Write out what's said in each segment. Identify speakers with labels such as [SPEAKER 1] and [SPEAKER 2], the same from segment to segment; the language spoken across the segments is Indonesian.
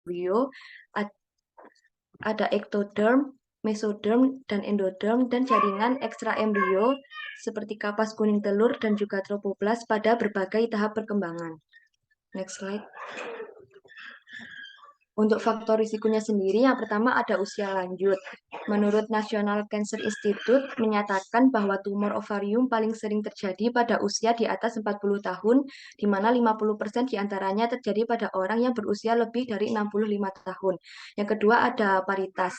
[SPEAKER 1] embrio, ada ektoderm, mesoderm, dan endoderm, dan jaringan ekstraembrio seperti kapas kuning telur dan juga tropoplas pada berbagai tahap perkembangan. Next slide. Untuk faktor risikonya sendiri, yang pertama ada usia lanjut. Menurut National Cancer Institute menyatakan bahwa tumor ovarium paling sering terjadi pada usia di atas 40 tahun, di mana 50% diantaranya terjadi pada orang yang berusia lebih dari 65 tahun. Yang kedua ada paritas,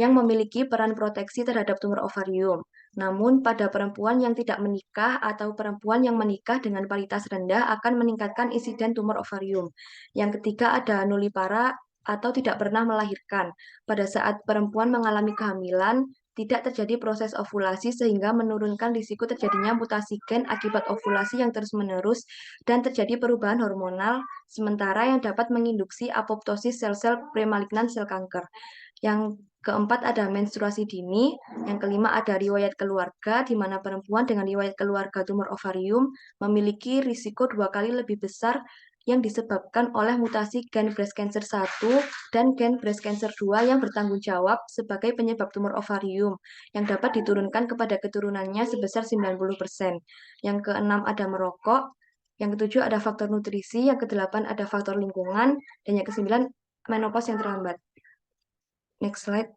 [SPEAKER 1] yang memiliki peran proteksi terhadap tumor ovarium. Namun pada perempuan yang tidak menikah atau perempuan yang menikah dengan paritas rendah akan meningkatkan insiden tumor ovarium. Yang ketiga ada nulipara atau tidak pernah melahirkan. Pada saat perempuan mengalami kehamilan, tidak terjadi proses ovulasi sehingga menurunkan risiko terjadinya mutasi gen akibat ovulasi yang terus-menerus dan terjadi perubahan hormonal sementara yang dapat menginduksi apoptosis sel-sel premalignan sel kanker. Yang keempat ada menstruasi dini, yang kelima ada riwayat keluarga, di mana perempuan dengan riwayat keluarga tumor ovarium memiliki risiko 2 kali lebih besar yang disebabkan oleh mutasi gen breast cancer 1 dan gen breast cancer 2 yang bertanggung jawab sebagai penyebab tumor ovarium yang dapat diturunkan kepada keturunannya sebesar 90%. Yang keenam ada merokok, yang ketujuh ada faktor nutrisi, yang kedelapan ada faktor lingkungan, dan yang kesembilan menopause yang terlambat. Next slide.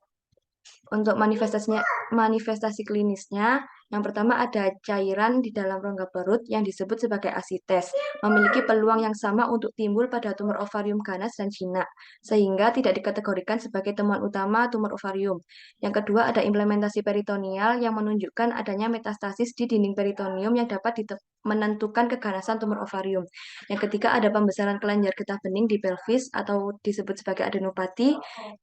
[SPEAKER 1] Untuk manifestasi klinisnya, yang pertama ada cairan di dalam rongga perut yang disebut sebagai asites, memiliki peluang yang sama untuk timbul pada tumor ovarium ganas dan jinak, sehingga tidak dikategorikan sebagai temuan utama tumor ovarium. Yang kedua ada implementasi peritoneal yang menunjukkan adanya metastasis di dinding peritoneum yang dapat menentukan keganasan tumor ovarium. Yang ketiga ada pembesaran kelenjar getah bening di pelvis atau disebut sebagai adenopati.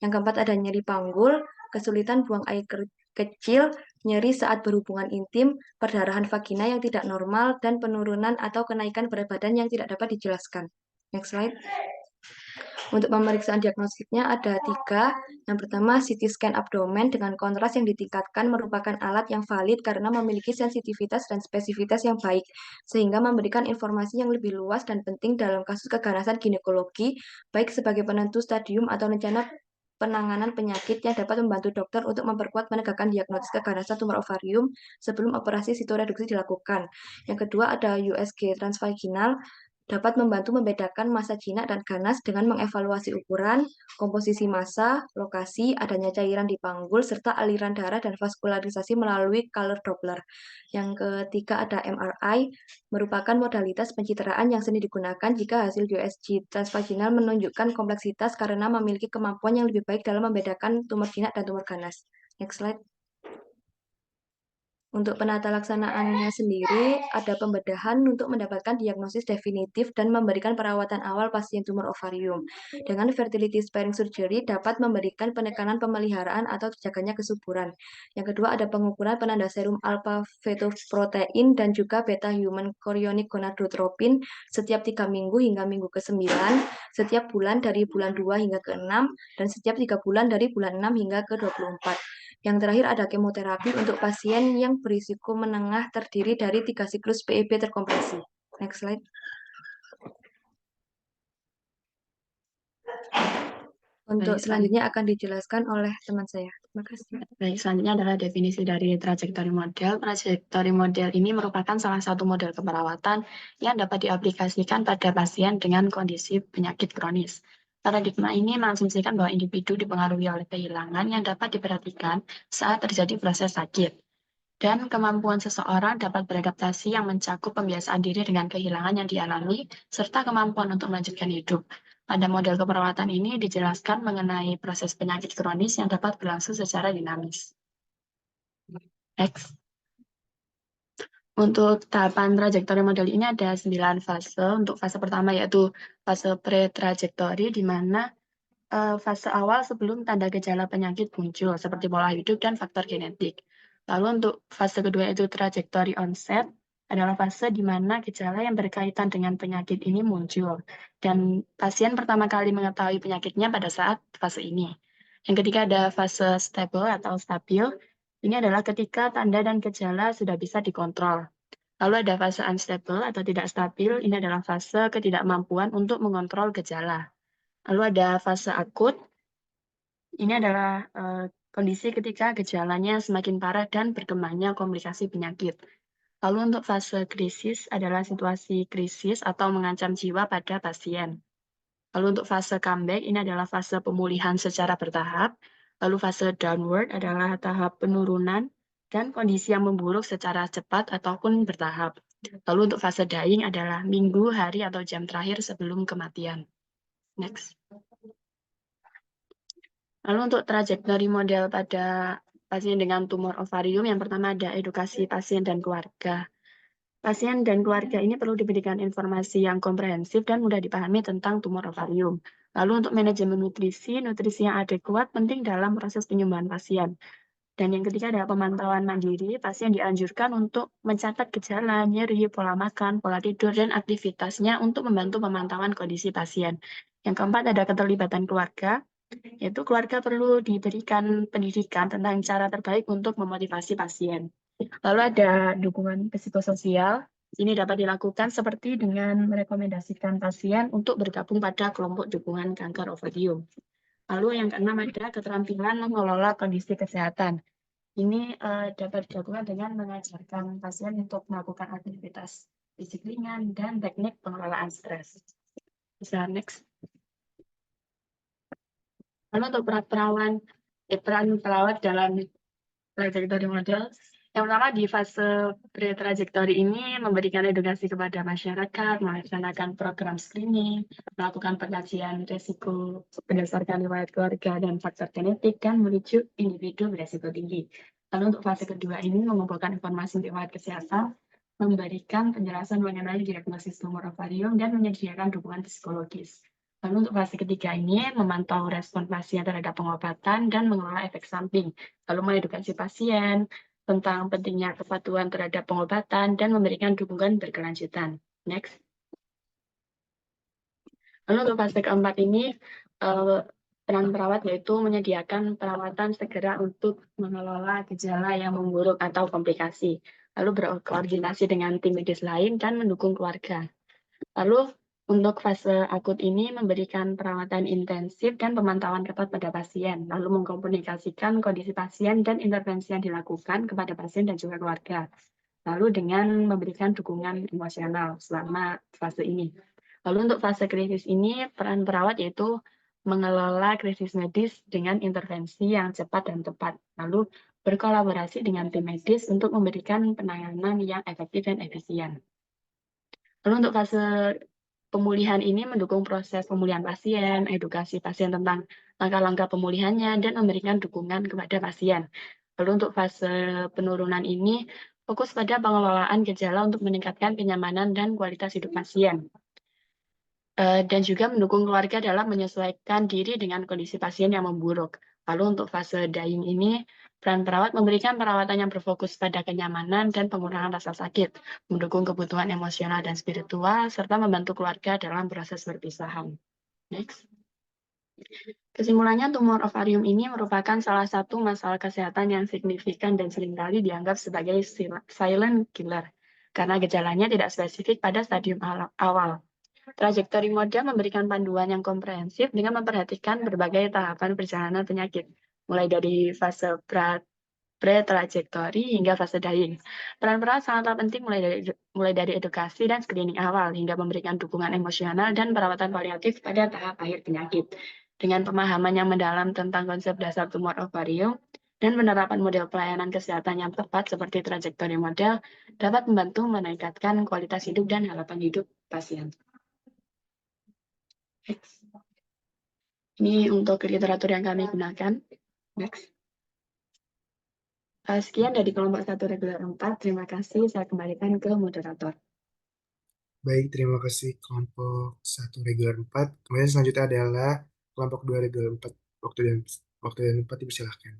[SPEAKER 1] Yang keempat ada nyeri panggul, kesulitan buang air kecil, nyeri saat berhubungan intim, perdarahan vagina yang tidak normal, dan penurunan atau kenaikan berat badan yang tidak dapat dijelaskan. Next slide. Untuk pemeriksaan diagnostiknya ada 3. Yang pertama, CT scan abdomen dengan kontras yang ditingkatkan merupakan alat yang valid karena memiliki sensitivitas dan spesifitas yang baik, sehingga memberikan informasi yang lebih luas dan penting dalam kasus keganasan ginekologi, baik sebagai penentu stadium atau rencana penanganan penyakit yang dapat membantu dokter untuk memperkuat penegakan diagnosis keganasan tumor ovarium sebelum operasi sitoreduksi dilakukan. Yang kedua ada USG transvaginal, dapat membantu membedakan massa jinak dan ganas dengan mengevaluasi ukuran, komposisi massa, lokasi, adanya cairan di panggul, serta aliran darah dan vaskularisasi melalui color Doppler. Yang ketiga ada MRI, merupakan modalitas pencitraan yang sering digunakan jika hasil USG transvaginal menunjukkan kompleksitas karena memiliki kemampuan yang lebih baik dalam membedakan tumor jinak dan tumor ganas. Next slide. Untuk penata laksanaannya sendiri, ada pembedahan untuk mendapatkan diagnosis definitif dan memberikan perawatan awal pasien tumor ovarium. Dengan fertility sparing surgery dapat memberikan penekanan pemeliharaan atau terjaganya kesuburan. Yang kedua ada pengukuran penanda serum alpha fetoprotein dan juga beta human chorionic gonadotropin setiap 3 minggu hingga minggu ke-9, setiap bulan dari bulan 2 hingga ke-6, dan setiap 3 bulan dari bulan 6 hingga ke-24. Yang terakhir ada kemoterapi untuk pasien yang berisiko menengah terdiri dari 3 siklus PEB terkompresi. Next slide. Untuk selanjutnya akan dijelaskan oleh teman saya. Terima kasih.
[SPEAKER 2] Baik, selanjutnya adalah definisi dari trajektori model. Trajektori model ini merupakan salah satu model keperawatan yang dapat diaplikasikan pada pasien dengan kondisi penyakit kronis. Paradigma ini mengasumsikan bahwa individu dipengaruhi oleh kehilangan yang dapat diperhatikan saat terjadi proses sakit. Dan kemampuan seseorang dapat beradaptasi yang mencakup pembiasaan diri dengan kehilangan yang dialami, serta kemampuan untuk melanjutkan hidup. Pada model keperawatan ini dijelaskan mengenai proses penyakit kronis yang dapat berlangsung secara dinamis. Next. Untuk tahapan trajektori model ini ada 9 fase. Untuk fase pertama yaitu fase pre-trajektori, di mana fase awal sebelum tanda gejala penyakit muncul, seperti pola hidup dan faktor genetik. Lalu untuk fase kedua yaitu trajektori onset, adalah fase di mana gejala yang berkaitan dengan penyakit ini muncul. Dan pasien pertama kali mengetahui penyakitnya pada saat fase ini. Yang ketiga ada fase stable atau stabil. Ini adalah ketika tanda dan gejala sudah bisa dikontrol. Lalu ada fase unstable atau tidak stabil. Ini adalah fase ketidakmampuan untuk mengontrol gejala. Lalu ada fase akut. Ini adalah kondisi ketika gejalanya semakin parah dan berkembangnya komplikasi penyakit. Lalu untuk fase krisis adalah situasi krisis atau mengancam jiwa pada pasien. Lalu untuk fase comeback ini adalah fase pemulihan secara bertahap. Lalu fase downward adalah tahap penurunan dan kondisi yang memburuk secara cepat ataupun bertahap. Lalu untuk fase dying adalah minggu, hari, atau jam terakhir sebelum kematian. Next. Lalu untuk trajektori model pada pasien dengan tumor ovarium, yang pertama ada edukasi pasien dan keluarga. Pasien dan keluarga ini perlu diberikan informasi yang komprehensif dan mudah dipahami tentang tumor ovarium. Lalu untuk manajemen nutrisi, nutrisi yang adekuat penting dalam proses penyembuhan pasien. Dan yang ketiga adalah pemantauan mandiri. Pasien dianjurkan untuk mencatat gejala, nyeri, pola makan, pola tidur, dan aktivitasnya untuk membantu pemantauan kondisi pasien. Yang keempat ada keterlibatan keluarga, yaitu keluarga perlu diberikan pendidikan tentang cara terbaik untuk memotivasi pasien. Lalu ada dukungan psikososial. Ini dapat dilakukan seperti dengan merekomendasikan pasien untuk bergabung pada kelompok dukungan kanker ovarium. Lalu yang keenam ada keterampilan mengelola kondisi kesehatan. Ini dapat dilakukan dengan mengajarkan pasien untuk melakukan aktivitas fisik ringan dan teknik pengelolaan stres. Bisa next. Lalu untuk peran perawat dalam trajektori model. Yang pertama di fase pre-trajektori ini memberikan edukasi kepada masyarakat, melaksanakan program screening, melakukan pengkajian risiko berdasarkan riwayat keluarga dan faktor genetik, dan merujuk individu berisiko tinggi. Lalu untuk fase kedua ini mengumpulkan informasi riwayat kesehatan, memberikan penjelasan mengenai diagnosis tumor ovarium, dan menyediakan dukungan psikologis. Lalu untuk fase ketiga ini memantau respon pasien terhadap pengobatan dan mengelola efek samping, lalu mengedukasi pasien tentang pentingnya kepatuhan terhadap pengobatan dan memberikan dukungan berkelanjutan. Next. Lalu untuk fase keempat ini peran perawat yaitu menyediakan perawatan segera untuk mengelola gejala yang memburuk atau komplikasi, lalu berkoordinasi dengan tim medis lain dan mendukung keluarga. Lalu untuk fase akut ini memberikan perawatan intensif dan pemantauan ketat pada pasien, lalu mengkomunikasikan kondisi pasien dan intervensi yang dilakukan kepada pasien dan juga keluarga. Lalu dengan memberikan dukungan emosional selama fase ini. Lalu untuk fase krisis ini peran perawat yaitu mengelola krisis medis dengan intervensi yang cepat dan tepat, lalu berkolaborasi dengan tim medis untuk memberikan penanganan yang efektif dan efisien. Lalu untuk fase pemulihan ini mendukung proses pemulihan pasien, edukasi pasien tentang langkah-langkah pemulihannya, dan memberikan dukungan kepada pasien. Lalu untuk fase penurunan ini fokus pada pengelolaan gejala untuk meningkatkan kenyamanan dan kualitas hidup pasien. Dan juga mendukung keluarga dalam menyesuaikan diri dengan kondisi pasien yang memburuk. Lalu untuk fase dying ini, peran perawat memberikan perawatan yang berfokus pada kenyamanan dan pengurangan rasa sakit, mendukung kebutuhan emosional dan spiritual, serta membantu keluarga dalam proses perpisahan. Next. Kesimpulannya, tumor ovarium ini merupakan salah satu masalah kesehatan yang signifikan dan seringkali dianggap sebagai silent killer, karena gejalanya tidak spesifik pada stadium awal. Trajektori model memberikan panduan yang komprehensif dengan memperhatikan berbagai tahapan perjalanan penyakit, mulai dari fase pre-trajektori hingga fase dying. Peran perawat sangatlah penting mulai dari edukasi dan screening awal hingga memberikan dukungan emosional dan perawatan paliatif pada tahap akhir penyakit. Dengan pemahaman yang mendalam tentang konsep dasar tumor ovarium dan penerapan model pelayanan kesehatan yang tepat seperti trajektori model dapat membantu meningkatkan kualitas hidup dan harapan hidup pasien. Ini untuk literatur yang kami gunakan. Next. Sekian dari kelompok 1 reguler 4. Terima kasih. Saya kembalikan ke moderator.
[SPEAKER 3] Baik, terima kasih kelompok 1 reguler 4. Kemudian selanjutnya adalah kelompok 2 reguler 4. Waktu dan tempat dipersilahkan.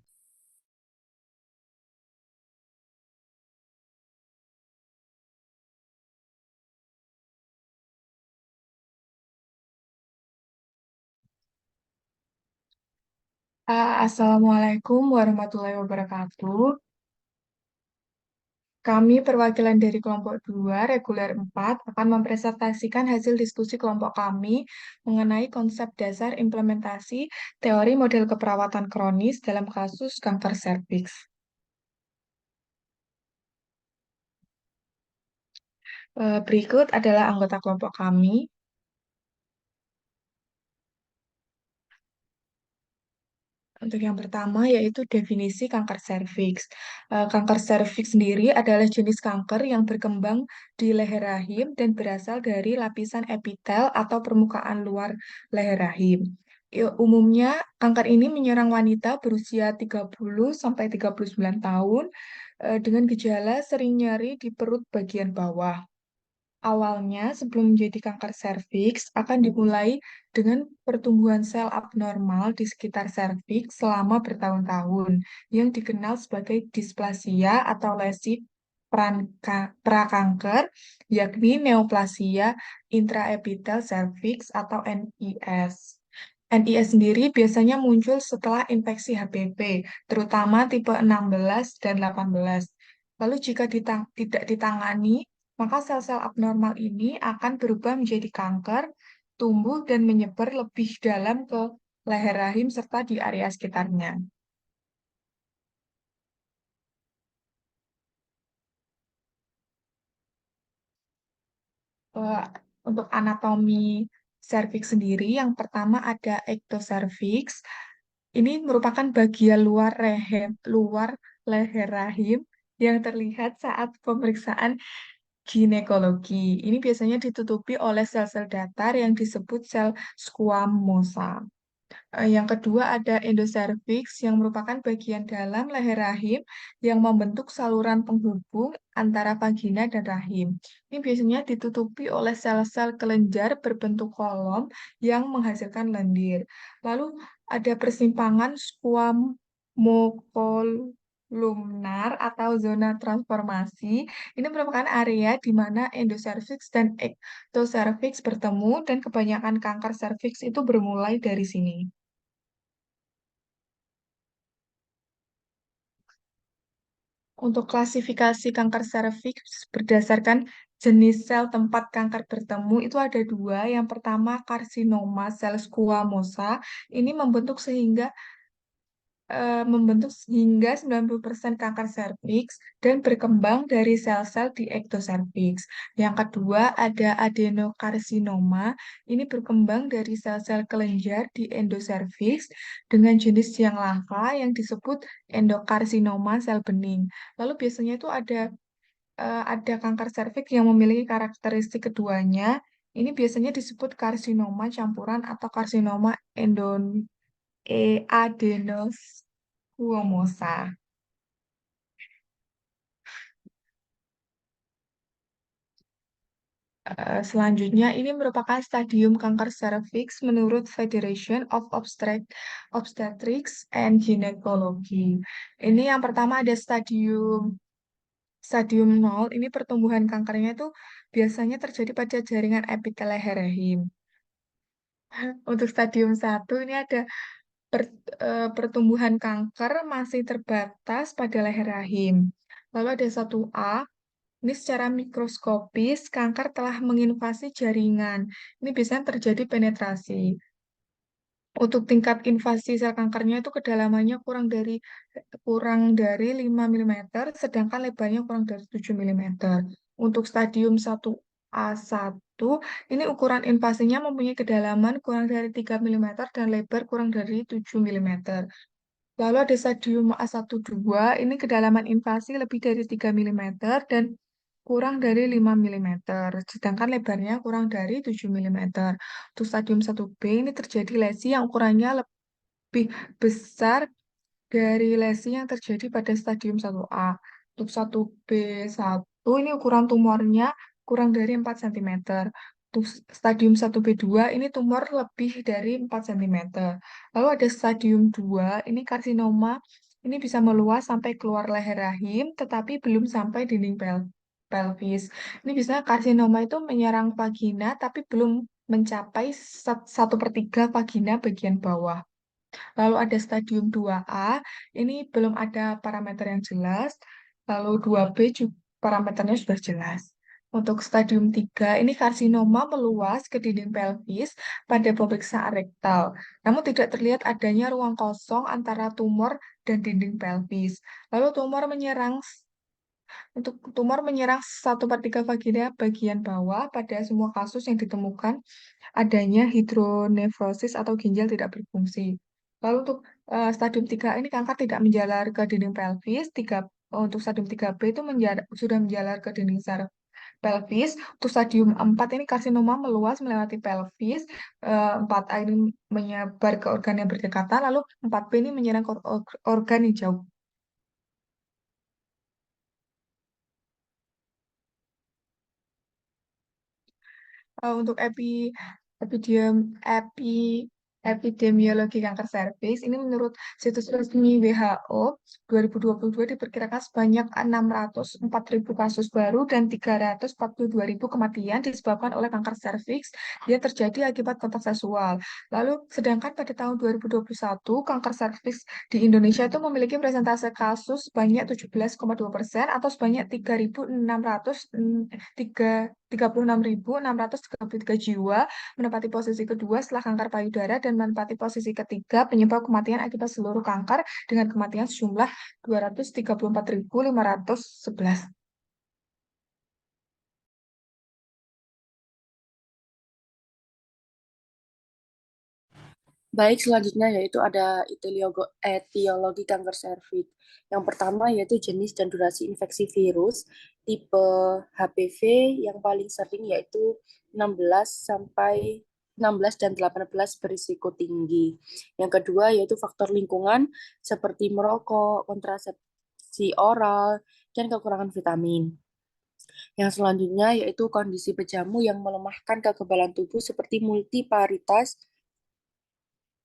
[SPEAKER 4] Assalamualaikum warahmatullahi wabarakatuh. Kami perwakilan dari kelompok 2, reguler 4, akan mempresentasikan hasil diskusi kelompok kami mengenai konsep dasar implementasi teori model keperawatan kronis dalam kasus kanker serviks. Berikut adalah anggota kelompok kami. Untuk yang pertama yaitu definisi kanker serviks. Kanker serviks sendiri adalah jenis kanker yang berkembang di leher rahim dan berasal dari lapisan epitel atau permukaan luar leher rahim. Umumnya kanker ini menyerang wanita berusia 30 sampai 39 tahun dengan gejala sering nyeri di perut bagian bawah. Awalnya, sebelum menjadi kanker serviks, akan dimulai dengan pertumbuhan sel abnormal di sekitar serviks selama bertahun-tahun, yang dikenal sebagai displasia atau lesi prakanker, yakni neoplasia intraepitel serviks atau NIS. NIS sendiri biasanya muncul setelah infeksi HPV, terutama tipe 16 dan 18. Lalu jika tidak ditangani, maka sel-sel abnormal ini akan berubah menjadi kanker, tumbuh dan menyebar lebih dalam ke leher rahim serta di area sekitarnya. Eh, untuk anatomi serviks sendiri, yang pertama ada ektoserviks. Ini merupakan bagian luar leher rahim yang terlihat saat pemeriksaan ginekologi. Ini biasanya ditutupi oleh sel-sel datar yang disebut sel squamosa. Yang kedua ada endocervix yang merupakan bagian dalam leher rahim yang membentuk saluran penghubung antara vagina dan rahim. Ini biasanya ditutupi oleh sel-sel kelenjar berbentuk kolom yang menghasilkan lendir. Lalu ada persimpangan squamocolumnar atau zona transformasi. Ini merupakan area di mana endocervix dan ectocervix bertemu dan kebanyakan kanker serviks itu bermulai dari sini. Untuk klasifikasi kanker serviks berdasarkan jenis sel tempat kanker bertemu itu ada dua. Yang pertama karsinoma sel squamosa. Ini membentuk hingga 90% kanker serviks dan berkembang dari sel-sel di ektoserviks. Yang kedua ada adenokarsinoma. Ini berkembang dari sel-sel kelenjar di endoserviks dengan jenis yang langka yang disebut endokarsinoma sel bening. Lalu biasanya itu ada kanker serviks yang memiliki karakteristik keduanya. Ini biasanya disebut karsinoma campuran atau karsinoma adenosquamosa. Selanjutnya, ini merupakan stadium kanker serviks menurut Federation of Obstetrics and Gynecology. Ini yang pertama ada stadium 0, ini pertumbuhan kankernya itu biasanya terjadi pada jaringan epitel leher rahim. Untuk stadium 1 ini ada pertumbuhan kanker masih terbatas pada leher rahim. Lalu ada 1A, ini secara mikroskopis kanker telah menginvasi jaringan. Ini biasanya terjadi penetrasi. Untuk tingkat invasi sel kankernya itu kedalamannya kurang dari 5 mm, sedangkan lebarnya kurang dari 7 mm. Untuk stadium 1A1, ini ukuran invasinya mempunyai kedalaman kurang dari 3 mm dan lebar kurang dari 7 mm. Lalu ada stadium A12, ini kedalaman invasi lebih dari 3 mm dan kurang dari 5 mm, sedangkan lebarnya kurang dari 7 mm. Untuk stadium 1B ini terjadi lesi yang ukurannya lebih besar dari lesi yang terjadi pada stadium 1A. Untuk 1B1 ini ukuran tumornya kurang dari 4 cm. Untuk stadium 1B2 ini tumor lebih dari 4 cm. Lalu ada stadium 2, ini karsinoma. Ini bisa meluas sampai keluar leher rahim, tetapi belum sampai dinding pelvis. Ini biasanya karsinoma itu menyerang vagina, tapi belum mencapai 1/3 vagina bagian bawah. Lalu ada stadium 2A, ini belum ada parameter yang jelas. Lalu 2B parameternya sudah jelas. Untuk stadium 3, ini karsinoma meluas ke dinding pelvis pada pemeriksaan rektal, namun tidak terlihat adanya ruang kosong antara tumor dan dinding pelvis. Lalu tumor menyerang 1/3 vagina bagian bawah pada semua kasus yang ditemukan adanya hidronefrosis atau ginjal tidak berfungsi. Lalu untuk stadium 3 ini kanker tidak menjalar ke dinding pelvis, untuk stadium 3B itu sudah menjalar ke dinding saraf pelvis. Untuk stadium 4 ini karsinoma meluas melewati pelvis, 4A ini menyebar ke organ yang berdekatan, lalu 4B ini menyerang ke organ yang jauh. Untuk epi- epidemiologi kanker serviks, ini menurut situs resmi WHO 2022 diperkirakan sebanyak 604.000 kasus baru dan 342.000 kematian disebabkan oleh kanker serviks yang terjadi akibat kontak seksual. Lalu, sedangkan pada tahun 2021, kanker serviks di Indonesia itu memiliki presentase kasus sebanyak 17,2% atau sebanyak 36.633 jiwa, menempati posisi kedua setelah kanker payudara dan menempati posisi ketiga penyebab kematian akibat seluruh kanker dengan kematian sejumlah 234.511.
[SPEAKER 5] Baik, selanjutnya yaitu ada etiologi kanker serviks. Yang pertama yaitu jenis dan durasi infeksi virus, tipe HPV yang paling sering yaitu 16 dan 18 berisiko tinggi. Yang kedua yaitu faktor lingkungan seperti merokok, kontrasepsi oral, dan kekurangan vitamin. Yang selanjutnya yaitu kondisi pejamu yang melemahkan kekebalan tubuh seperti multiparitas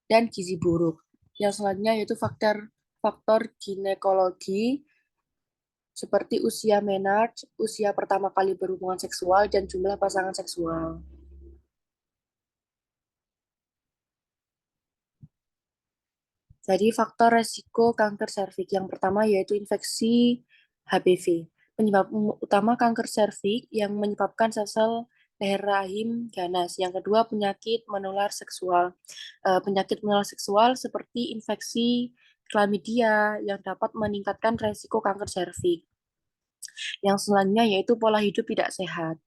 [SPEAKER 5] dan gizi buruk. Yang selanjutnya yaitu faktor ginekologi seperti usia menarche, usia pertama kali berhubungan seksual, dan jumlah pasangan seksual. Jadi faktor resiko kanker serviks yang pertama yaitu infeksi HPV. Penyebab utama kanker serviks yang menyebabkan sel-sel leher rahim ganas. Yang kedua penyakit menular seksual. Penyakit menular seksual seperti infeksi chlamydia yang dapat meningkatkan resiko kanker serviks. Yang selanjutnya yaitu pola hidup tidak sehat.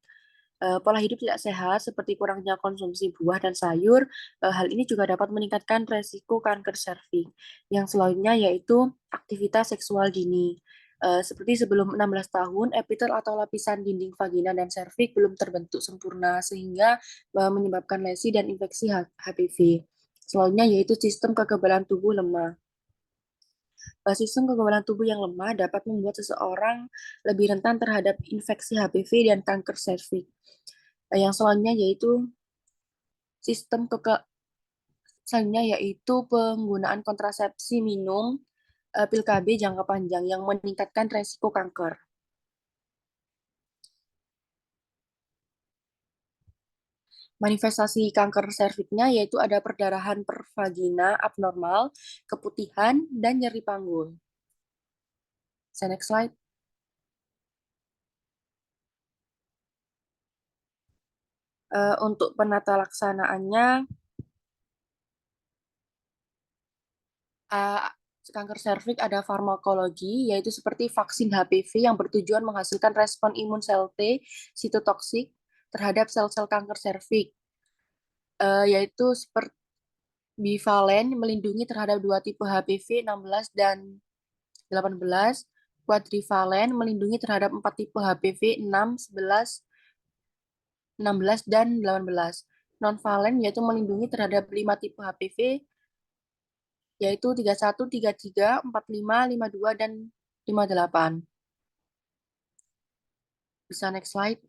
[SPEAKER 5] Pola hidup tidak sehat seperti kurangnya konsumsi buah dan sayur, hal ini juga dapat meningkatkan resiko kanker serviks. Yang selanjutnya yaitu aktivitas seksual dini. Seperti sebelum 16 tahun, epitel atau lapisan dinding vagina dan serviks belum terbentuk sempurna sehingga menyebabkan lesi dan infeksi HPV. Selanjutnya yaitu sistem kekebalan tubuh lemah. Sistem kekebalan tubuh yang lemah dapat membuat seseorang lebih rentan terhadap infeksi HPV dan kanker serviks. Yang selanjutnya yaitu penggunaan kontrasepsi minum pil KB jangka panjang yang meningkatkan resiko kanker. Manifestasi kanker serviksnya yaitu ada perdarahan per vagina abnormal, keputihan, dan nyeri panggul. Next slide. Untuk penata laksanaannya, kanker serviks ada farmakologi, yaitu seperti vaksin HPV yang bertujuan menghasilkan respon imun sel T sitotoksik terhadap sel-sel kanker serviks, yaitu seperti bivalen melindungi terhadap dua tipe HPV 16 dan 18, kuadrivalen melindungi terhadap 4 tipe HPV 6, 11, 16, dan 18. Nonvalen yaitu melindungi terhadap 5 tipe HPV yaitu 31, 33, 45, 52, dan 58. Bisa next slide.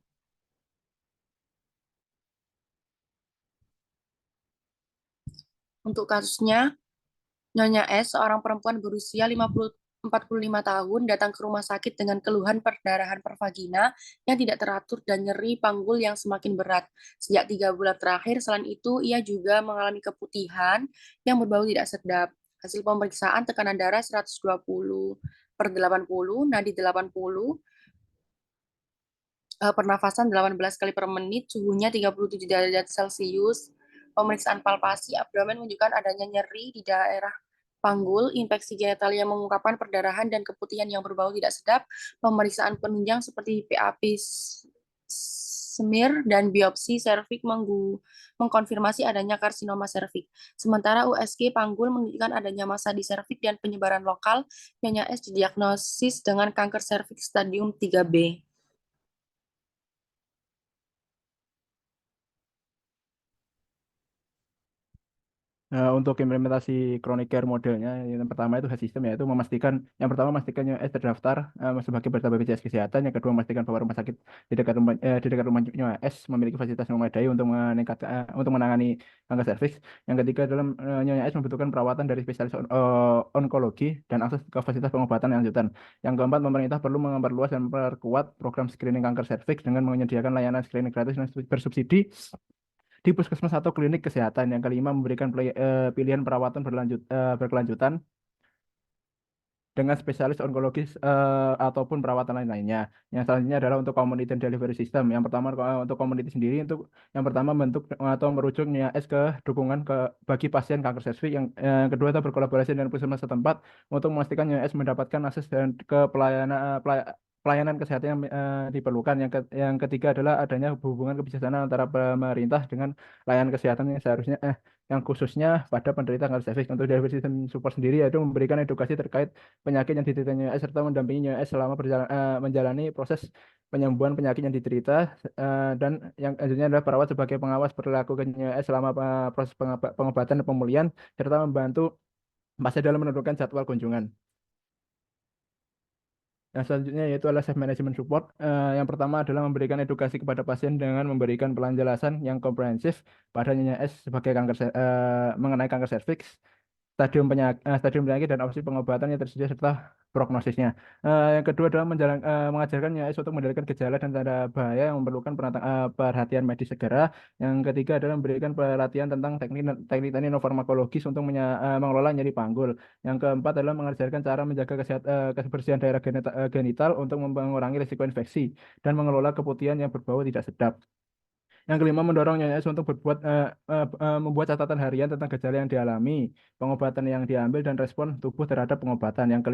[SPEAKER 5] Untuk kasusnya, Nyonya S, seorang perempuan berusia 45 tahun, datang ke rumah sakit dengan keluhan perdarahan per vagina yang tidak teratur dan nyeri panggul yang semakin berat. Sejak 3 bulan terakhir, selain itu, ia juga mengalami keputihan yang berbau tidak sedap. Hasil pemeriksaan tekanan darah 120/80, nadi 80, pernafasan 18 kali per menit, suhunya 37 derajat Celcius. Pemeriksaan palpasi abdomen menunjukkan adanya nyeri di daerah panggul, infeksi genital yang mengungkapkan perdarahan dan keputihan yang berbau tidak sedap. Pemeriksaan penunjang seperti PAP smear dan biopsi serviks mengkonfirmasi adanya karsinoma serviks. Sementara USG panggul menunjukkan adanya massa di serviks dan penyebaran lokal. Nyonya S didiagnosis dengan kanker serviks stadium 3B.
[SPEAKER 6] Untuk implementasi chronic care modelnya, yang pertama itu health system, yaitu memastikan Nyonya S terdaftar sebagai peserta BPJS Kesehatan. Yang kedua, memastikan bahwa rumah sakit di dekat rumah Nyonya S memiliki fasilitas yang memadai untuk menangani kanker serviks. Yang ketiga adalah Nyonya S membutuhkan perawatan dari spesialis onkologi dan akses ke fasilitas pengobatan lanjutan. Yang keempat, pemerintah perlu memperluas dan memperkuat program screening kanker serviks dengan menyediakan layanan screening gratis dan bersubsidi di puskesmas atau klinik kesehatan. Yang kelima, memberikan pilihan perawatan berkelanjutan dengan spesialis onkologis ataupun perawatan lain-lainnya. Yang selanjutnya adalah untuk community delivery system. Yang pertama, untuk community sendiri, yang pertama bentuk atau merujuk NIAS ke dukungan bagi pasien kanker serviks. Yang kedua itu berkolaborasi dengan puskesmas setempat untuk memastikan NIAS mendapatkan akses dan ke pelayanan kesehatan yang diperlukan. Yang ketiga adalah adanya hubungan kebijaksanaan antara pemerintah dengan layanan kesehatan yang khususnya pada penderita kanker serviks. Untuk delivery system support sendiri, yaitu memberikan edukasi terkait penyakit yang diderita NIAS serta mendampingi NIAS selama menjalani proses penyembuhan penyakit yang diderita, dan yang selanjutnya adalah perawat sebagai pengawas perilaku NIAS selama proses pengobatan dan pemulihan serta membantu pasien dalam menentukan jadwal kunjungan. Yang selanjutnya yaitu adalah self management support. Yang pertama adalah memberikan edukasi kepada pasien dengan memberikan penjelasan yang komprehensif pada Nyonya S sebagai mengenai kanker serviks, stadium penyakit dan opsi pengobatan yang tersedia serta prognosisnya. Yang kedua adalah mengajarkan Nyonya S untuk mengendalikan gejala dan tanda bahaya yang memerlukan perhatian medis segera. Yang ketiga adalah memberikan pelatihan tentang teknik farmakologis untuk mengelola nyeri panggul. Yang keempat adalah mengajarkan cara menjaga kebersihan daerah genital untuk mengurangi risiko infeksi dan mengelola keputihan yang berbau tidak sedap. Yang kelima, mendorong Nyonya S untuk membuat catatan harian tentang gejala yang dialami, pengobatan yang diambil, dan respon tubuh terhadap pengobatan. Yang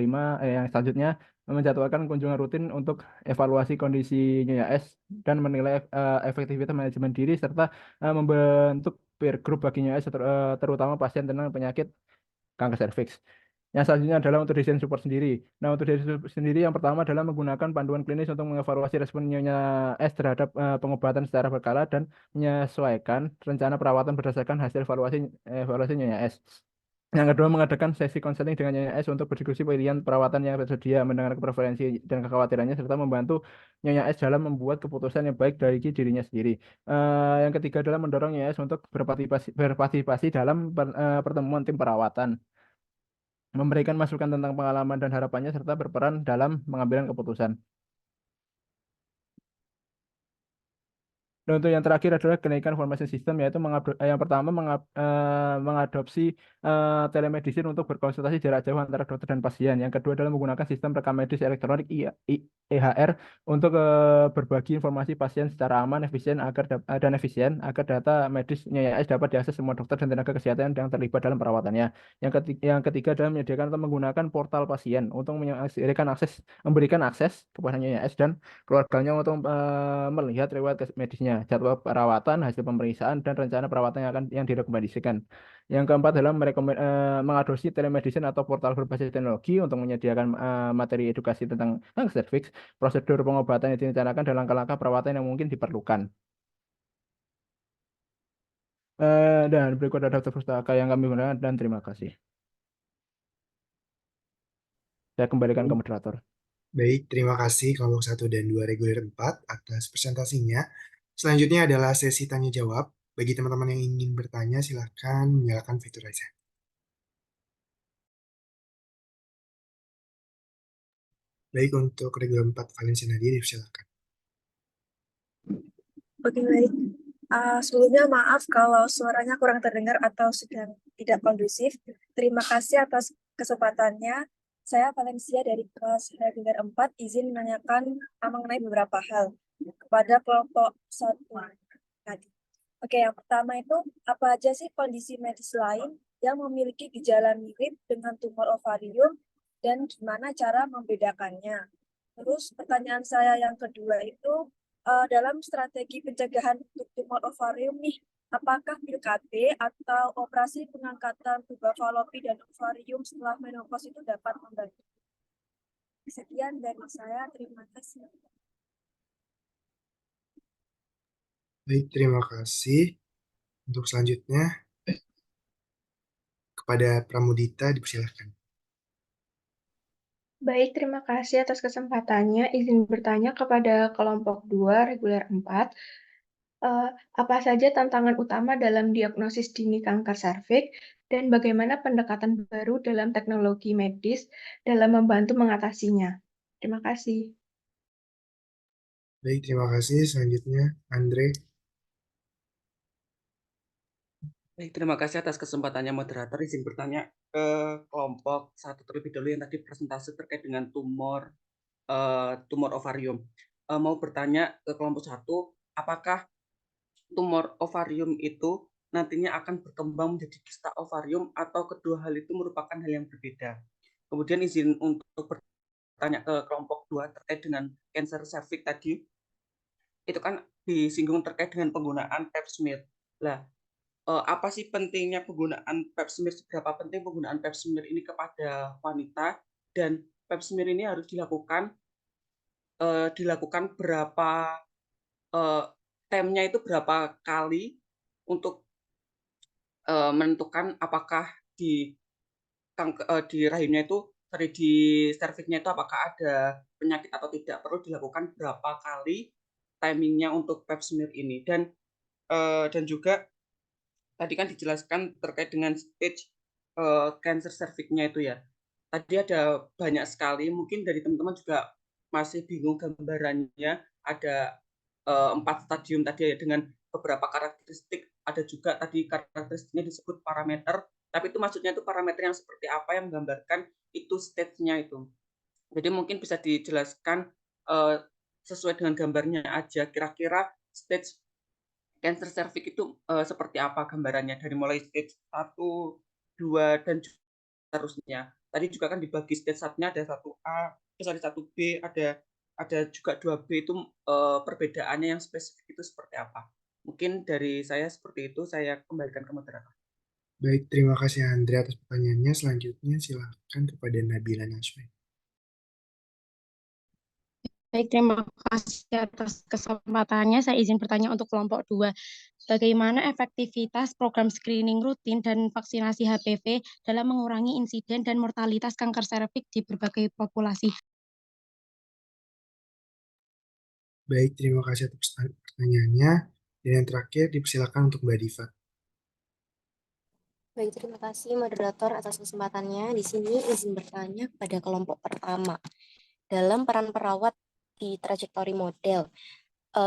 [SPEAKER 6] selanjutnya, menjadwalkan kunjungan rutin untuk evaluasi kondisi Nyonya S dan menilai efektivitas manajemen diri, serta membentuk peer group bagi Nyonya S, terutama pasien dengan penyakit kanker serviks. Yang selanjutnya adalah untuk desain support sendiri. Nah, untuk desain support sendiri, yang pertama adalah menggunakan panduan klinis untuk mengevaluasi respon Nyonya S terhadap pengobatan secara berkala dan menyesuaikan rencana perawatan berdasarkan hasil evaluasi Nyonya S. Yang kedua, mengadakan sesi konseling dengan Nyonya S untuk berdiskusi pilihan perawatan yang tersedia, mendengar preferensi dan kekhawatirannya, serta membantu Nyonya S dalam membuat keputusan yang baik dari dirinya sendiri. Yang ketiga adalah mendorong Nyonya S untuk berpartisipasi dalam pertemuan tim perawatan, memberikan masukan tentang pengalaman dan harapannya, serta berperan dalam pengambilan keputusan. Dan untuk yang terakhir adalah kenaikan information system, yaitu yang pertama mengadopsi telemedicine untuk berkonsultasi jarak jauh antara dokter dan pasien. Yang kedua adalah menggunakan sistem rekam medis elektronik EHR untuk berbagi informasi pasien secara aman, efisien agar data medis Nyonya S dapat diakses semua dokter dan tenaga kesehatan yang terlibat dalam perawatannya. Yang ketiga adalah menyediakan atau menggunakan portal pasien untuk memberikan akses kepada Nyonya S dan keluarganya untuk melihat riwayat medisnya, jadwal perawatan, hasil pemeriksaan, dan rencana perawatan yang direkomendasikan. Yang keempat adalah mengadopsi telemedicine atau portal berbasis teknologi untuk menyediakan materi edukasi tentang kanker serviks, prosedur pengobatan yang direncanakan, dan langkah-langkah perawatan yang mungkin diperlukan. Dan berikut ada daftar pustaka yang kami gunakan, dan terima kasih. Saya kembalikan ke moderator.
[SPEAKER 3] Baik, terima kasih kelompok 1 dan 2 reguler 4 atas presentasinya. Selanjutnya adalah sesi tanya jawab. Bagi teman-teman yang ingin bertanya, silakan menyalakan fitur raise hand. Baik, untuk reguler 4, Valencia Nadia, silakan.
[SPEAKER 7] Oke, baik. Sebelumnya maaf kalau suaranya kurang terdengar atau sedang tidak kondusif. Terima kasih atas kesempatannya. Saya Valencia dari kelas reguler 4 izin menanyakan mengenai beberapa hal. kepada kelompok 1 tadi. Oke, yang pertama itu apa aja sih kondisi medis lain yang memiliki gejala mirip dengan tumor ovarium dan gimana cara membedakannya? Terus pertanyaan saya yang kedua itu dalam strategi pencegahan untuk tumor ovarium nih, apakah pil KB atau operasi pengangkatan tuba falopi dan ovarium setelah menopause itu dapat membantu? Sekian dari saya, terima kasih.
[SPEAKER 3] Baik, terima kasih. Untuk selanjutnya, kepada Pramudita dipersilahkan.
[SPEAKER 8] Baik, terima kasih atas kesempatannya. Izin bertanya kepada kelompok 2, reguler 4. Apa saja tantangan utama dalam diagnosis dini kanker serviks dan bagaimana pendekatan baru dalam teknologi medis dalam membantu mengatasinya? Terima kasih.
[SPEAKER 3] Baik, terima kasih. Selanjutnya, Andre.
[SPEAKER 9] Baik, terima kasih atas kesempatannya moderator. Izin bertanya ke kelompok 1 terlebih dahulu yang tadi presentasi terkait dengan tumor ovarium. Mau bertanya ke kelompok 1, apakah tumor ovarium itu nantinya akan berkembang menjadi kista ovarium atau kedua hal itu merupakan hal yang berbeda? Kemudian izin untuk bertanya ke kelompok 2 terkait dengan cancer cervix tadi. Itu kan disinggung terkait dengan penggunaan pap smear. Lah, apa sih pentingnya penggunaan pap smear, seberapa penting penggunaan pap smear ini kepada wanita, dan pap smear ini harus dilakukan berapa time-nya itu berapa kali untuk menentukan apakah di rahimnya itu, di serviksnya itu apakah ada penyakit atau tidak, perlu dilakukan berapa kali timing-nya untuk pap smear ini. Dan juga tadi kan dijelaskan terkait dengan stage cancer cervix-nya itu ya. Tadi ada banyak sekali, mungkin dari teman-teman juga masih bingung gambarannya. Ada 4 stadium tadi ya, dengan beberapa karakteristik. Ada juga tadi karakteristiknya disebut parameter, tapi itu maksudnya itu parameter yang seperti apa yang menggambarkan itu stage-nya itu. Jadi mungkin bisa dijelaskan sesuai dengan gambarnya aja, kira-kira stage cancer cervix itu seperti apa gambarannya, dari mulai stage 1, 2, dan seterusnya. Tadi juga kan dibagi stage 1-nya ada 1A, terus ada 1B, ada juga 2B, itu perbedaannya yang spesifik itu seperti apa. Mungkin dari saya seperti itu, saya kembalikan ke moderator.
[SPEAKER 3] Baik, terima kasih Andre atas pertanyaannya. Selanjutnya, silakan kepada Nabila Najwa.
[SPEAKER 10] Baik, terima kasih atas kesempatannya. Saya izin bertanya untuk kelompok 2. Bagaimana efektivitas program screening rutin dan vaksinasi HPV dalam mengurangi insiden dan mortalitas kanker serviks di berbagai populasi?
[SPEAKER 3] Baik, terima kasih atas pertanyaannya. Dan yang terakhir, dipersilakan untuk Mbak Diva.
[SPEAKER 11] Baik, terima kasih moderator atas kesempatannya. Di sini izin bertanya kepada kelompok pertama. Dalam peran perawat di trajektori model,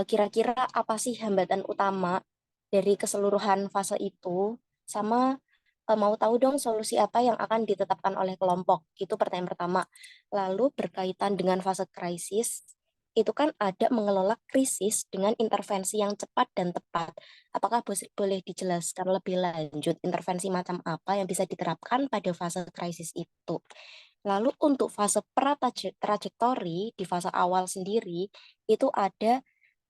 [SPEAKER 11] kira-kira apa sih hambatan utama dari keseluruhan fase itu? Sama mau tahu dong solusi apa yang akan ditetapkan oleh kelompok. Itu pertanyaan pertama. Lalu berkaitan dengan fase krisis, itu kan ada mengelola krisis dengan intervensi yang cepat dan tepat. Apakah boleh dijelaskan lebih lanjut intervensi macam apa yang bisa diterapkan pada fase krisis itu? Lalu untuk fase pra-trajektori, di fase awal sendiri, itu ada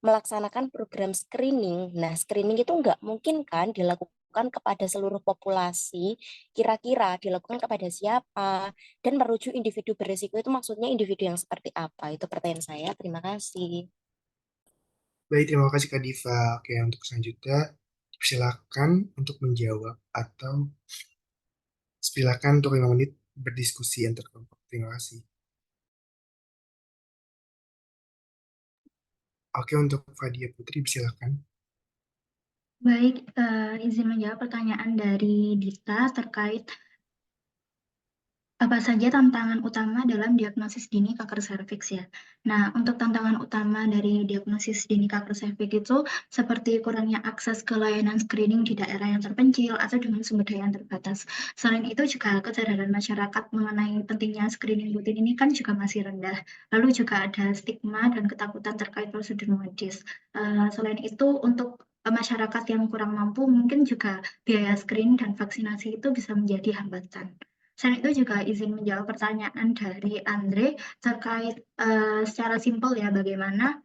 [SPEAKER 11] melaksanakan program screening. Nah, screening itu nggak mungkin kan dilakukan kepada seluruh populasi, kira-kira dilakukan kepada siapa, dan merujuk individu berisiko itu maksudnya individu yang seperti apa? Itu pertanyaan saya, terima kasih.
[SPEAKER 3] Baik, terima kasih Kak Diva. Oke, untuk selanjutnya, silakan untuk menjawab atau silakan untuk 5 menit berdiskusi antar kelompok. Terima kasih. Oke, untuk Fadia Putri, silakan.
[SPEAKER 12] Baik, izin menjawab pertanyaan dari Dita terkait Apa saja tantangan utama dalam diagnosis dini kanker serviks ya? Nah, untuk tantangan utama dari diagnosis dini kanker serviks itu seperti kurangnya akses ke layanan screening di daerah yang terpencil atau dengan sumber daya yang terbatas. Selain itu juga kesadaran masyarakat mengenai pentingnya screening rutin ini kan juga masih rendah. Lalu juga ada stigma dan ketakutan terkait prosedur medis. Selain itu untuk masyarakat yang kurang mampu mungkin juga biaya screening dan vaksinasi itu bisa menjadi hambatan. Selain itu juga izin menjawab pertanyaan dari Andre terkait secara simpel ya bagaimana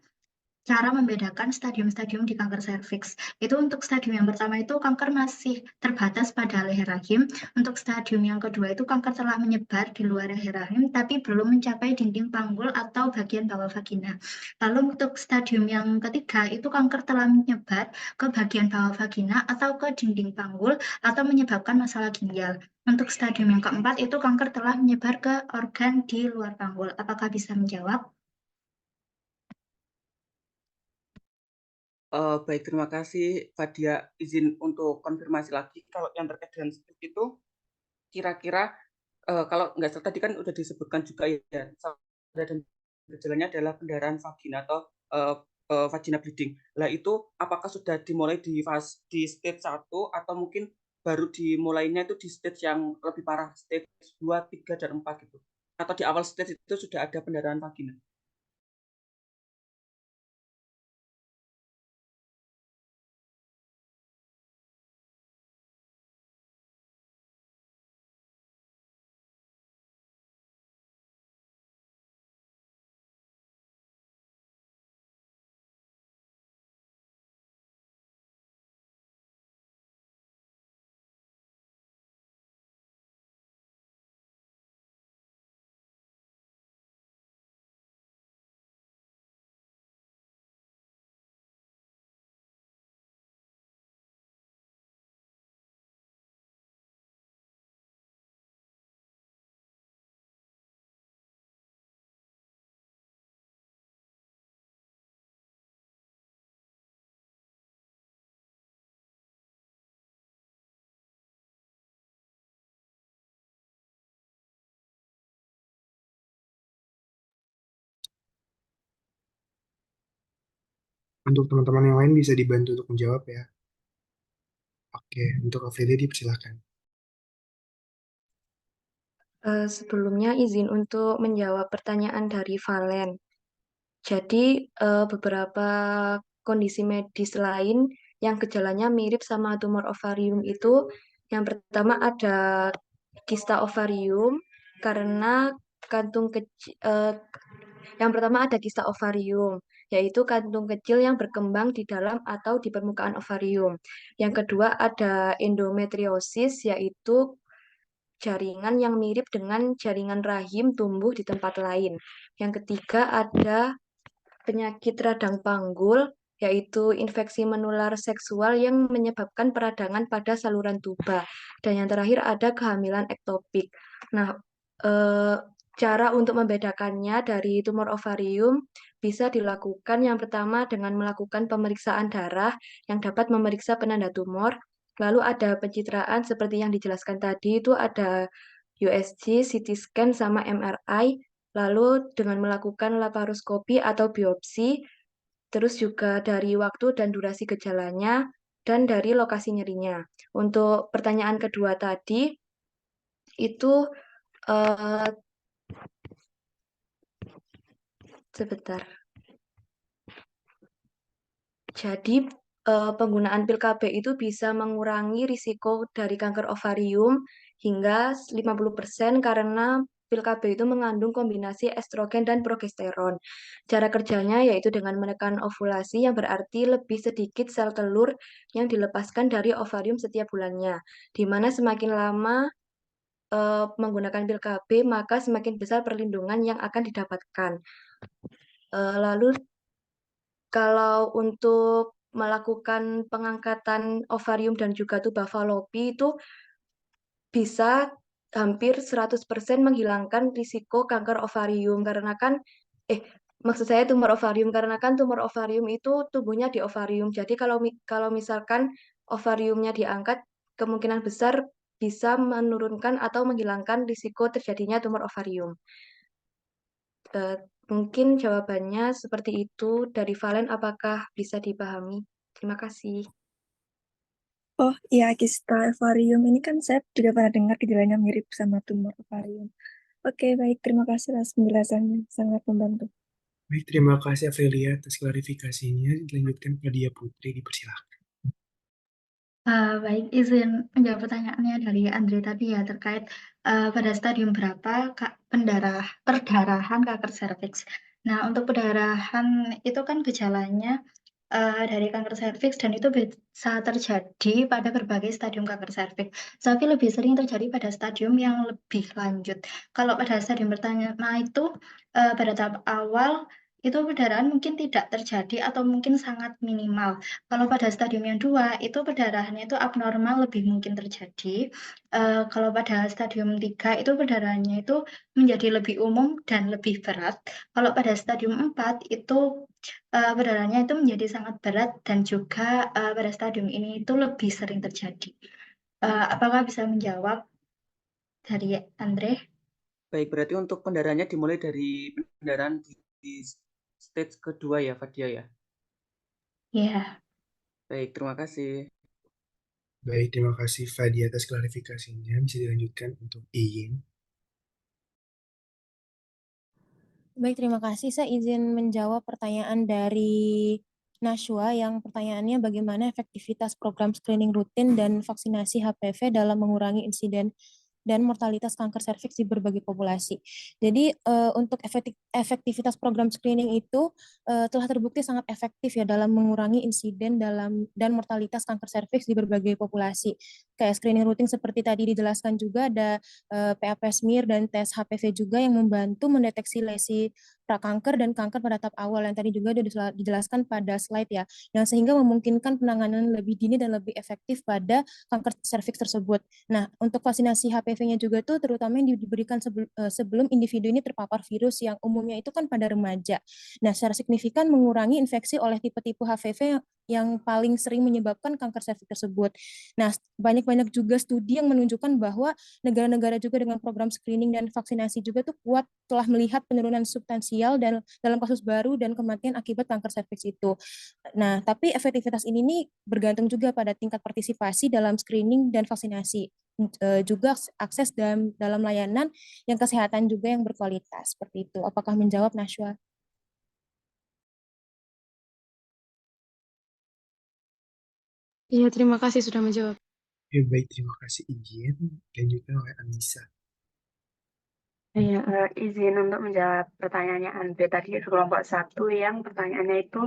[SPEAKER 12] cara membedakan stadium-stadium di kanker serviks. Itu untuk stadium yang pertama itu kanker masih terbatas pada leher rahim. Untuk stadium yang kedua itu kanker telah menyebar di luar leher rahim tapi belum mencapai dinding panggul atau bagian bawah vagina. Lalu untuk stadium yang ketiga itu kanker telah menyebar ke bagian bawah vagina atau ke dinding panggul atau menyebabkan masalah ginjal. Untuk stadium yang keempat itu kanker telah menyebar ke organ di luar panggul. Apakah bisa menjawab?
[SPEAKER 9] Baik, terima kasih Fadia. Izin untuk konfirmasi lagi, kalau yang terkait dengan split itu, kira-kira kalau nggak salah tadi kan udah disebutkan juga ya, dan gejalanya adalah pendarahan vagina atau vagina bleeding. Lah itu apakah sudah dimulai di stage 1 atau mungkin baru dimulainya itu di stage yang lebih parah, stage 2, 3, dan 4 gitu? Atau di awal stage itu sudah ada pendarahan vagina?
[SPEAKER 3] Untuk teman-teman yang lain bisa dibantu untuk menjawab ya. Oke, untuk Ophelia dipersilakan.
[SPEAKER 1] Sebelumnya izin untuk menjawab pertanyaan dari Valen. Jadi beberapa kondisi medis lain yang gejalanya mirip sama tumor ovarium itu, yang pertama ada kista ovarium karena kantung kecil. Yang pertama ada kista ovarium, yaitu kantung kecil yang berkembang di dalam atau di permukaan ovarium. Yang kedua ada endometriosis, yaitu jaringan yang mirip dengan jaringan rahim tumbuh di tempat lain. Yang ketiga ada penyakit radang panggul, yaitu infeksi menular seksual yang menyebabkan peradangan pada saluran tuba. Dan yang terakhir ada kehamilan ektopik. Nah, eh, cara untuk membedakannya dari tumor ovarium bisa dilakukan yang pertama dengan melakukan pemeriksaan darah yang dapat memeriksa penanda tumor. Lalu ada pencitraan seperti yang dijelaskan tadi, itu ada USG, CT scan, sama MRI. Lalu dengan melakukan laparoskopi atau biopsi, terus juga dari waktu dan durasi gejalanya, dan dari lokasi nyerinya. Untuk pertanyaan kedua tadi, itu eh, sebentar. Jadi penggunaan pil KB itu bisa mengurangi risiko dari kanker ovarium hingga 50% karena pil KB itu mengandung kombinasi estrogen dan progesteron. Cara kerjanya yaitu dengan menekan ovulasi yang berarti lebih sedikit sel telur yang dilepaskan dari ovarium setiap bulannya. Di mana semakin lama menggunakan pil KB, maka semakin besar perlindungan yang akan didapatkan. Lalu kalau untuk melakukan pengangkatan ovarium dan juga tuba falopi itu bisa hampir 100% menghilangkan risiko kanker ovarium karena kan maksud saya tumor ovarium karena kan tumor ovarium itu tumbuhnya di ovarium. Jadi kalau misalkan ovariumnya diangkat, kemungkinan besar bisa menurunkan atau menghilangkan risiko terjadinya tumor ovarium. Mungkin jawabannya seperti itu. Dari Valen, apakah bisa dipahami? Terima kasih.
[SPEAKER 7] Oh iya, kista ovarium ini kan saya juga pernah dengar gejalanya mirip sama tumor ovarium. Oke, baik. Terima kasih atas penjelasannya. Sangat membantu.
[SPEAKER 3] Baik, terima kasih Aprilia atas klarifikasinya. Dilanjutkan ke Dia Putri, dipersilakan.
[SPEAKER 12] Baik, izin menjawab pertanyaannya dari Andre tadi ya terkait pada stadium berapa perdarahan kanker serviks. Nah, untuk perdarahan itu kan gejalanya dari kanker serviks dan itu bisa terjadi pada berbagai stadium kanker serviks. Tapi lebih sering terjadi pada stadium yang lebih lanjut. Kalau pada stadium pertama itu pada tahap awal itu perdarahan mungkin tidak terjadi atau mungkin sangat minimal. Kalau pada stadium yang 2 itu perdarahannya itu abnormal lebih mungkin terjadi. Kalau pada stadium 3 itu perdarahannya itu menjadi lebih umum dan lebih berat. Kalau pada stadium 4 itu perdarahannya itu menjadi sangat berat dan juga pada stadium ini itu lebih sering terjadi. Apakah bisa menjawab dari Andre?
[SPEAKER 9] Baik, berarti untuk pendarahannya dimulai dari pendarahan di stage kedua ya, Fadia ya?
[SPEAKER 12] Ya.
[SPEAKER 9] Baik, terima kasih.
[SPEAKER 3] Baik, terima kasih Fadi atas klarifikasinya. Bisa dilanjutkan untuk Iyin.
[SPEAKER 10] Baik, terima kasih. Saya izin menjawab pertanyaan dari Nashwa yang pertanyaannya bagaimana efektivitas program screening rutin dan vaksinasi HPV dalam mengurangi insiden dan mortalitas kanker serviks di berbagai populasi. Jadi untuk efektivitas program screening itu telah terbukti sangat efektif ya dalam mengurangi insiden dan mortalitas kanker serviks di berbagai populasi. Kayak screening rutin seperti tadi dijelaskan juga ada PAP smear dan tes HPV juga yang membantu mendeteksi lesi prakanker dan kanker pada tahap awal yang tadi juga sudah dijelaskan pada slide ya, yang sehingga memungkinkan penanganan lebih dini dan lebih efektif pada kanker serviks tersebut. Nah, untuk vaksinasi HPV-nya juga tuh terutama yang diberikan sebelum individu ini terpapar virus yang umumnya itu kan pada remaja. Nah, secara signifikan mengurangi infeksi oleh tipe-tipe HPV yang paling sering menyebabkan kanker serviks tersebut. Nah, banyak-banyak juga studi yang menunjukkan bahwa negara-negara juga dengan program screening dan vaksinasi juga tuh kuat telah melihat penurunan substansial dan dalam kasus baru dan kematian akibat kanker serviks itu. Nah, tapi efektivitas ini nih bergantung juga pada tingkat partisipasi dalam screening dan vaksinasi. Juga akses dalam layanan yang kesehatan juga yang berkualitas. Seperti itu. Apakah menjawab, Nashwa?
[SPEAKER 2] Iya, terima kasih sudah menjawab.
[SPEAKER 3] Oke, baik, terima kasih Iyin. Dilanjutkan oleh Anissa.
[SPEAKER 2] Iya, izin untuk menjawab pertanyaannya Andre tadi kelompok 1 yang pertanyaannya itu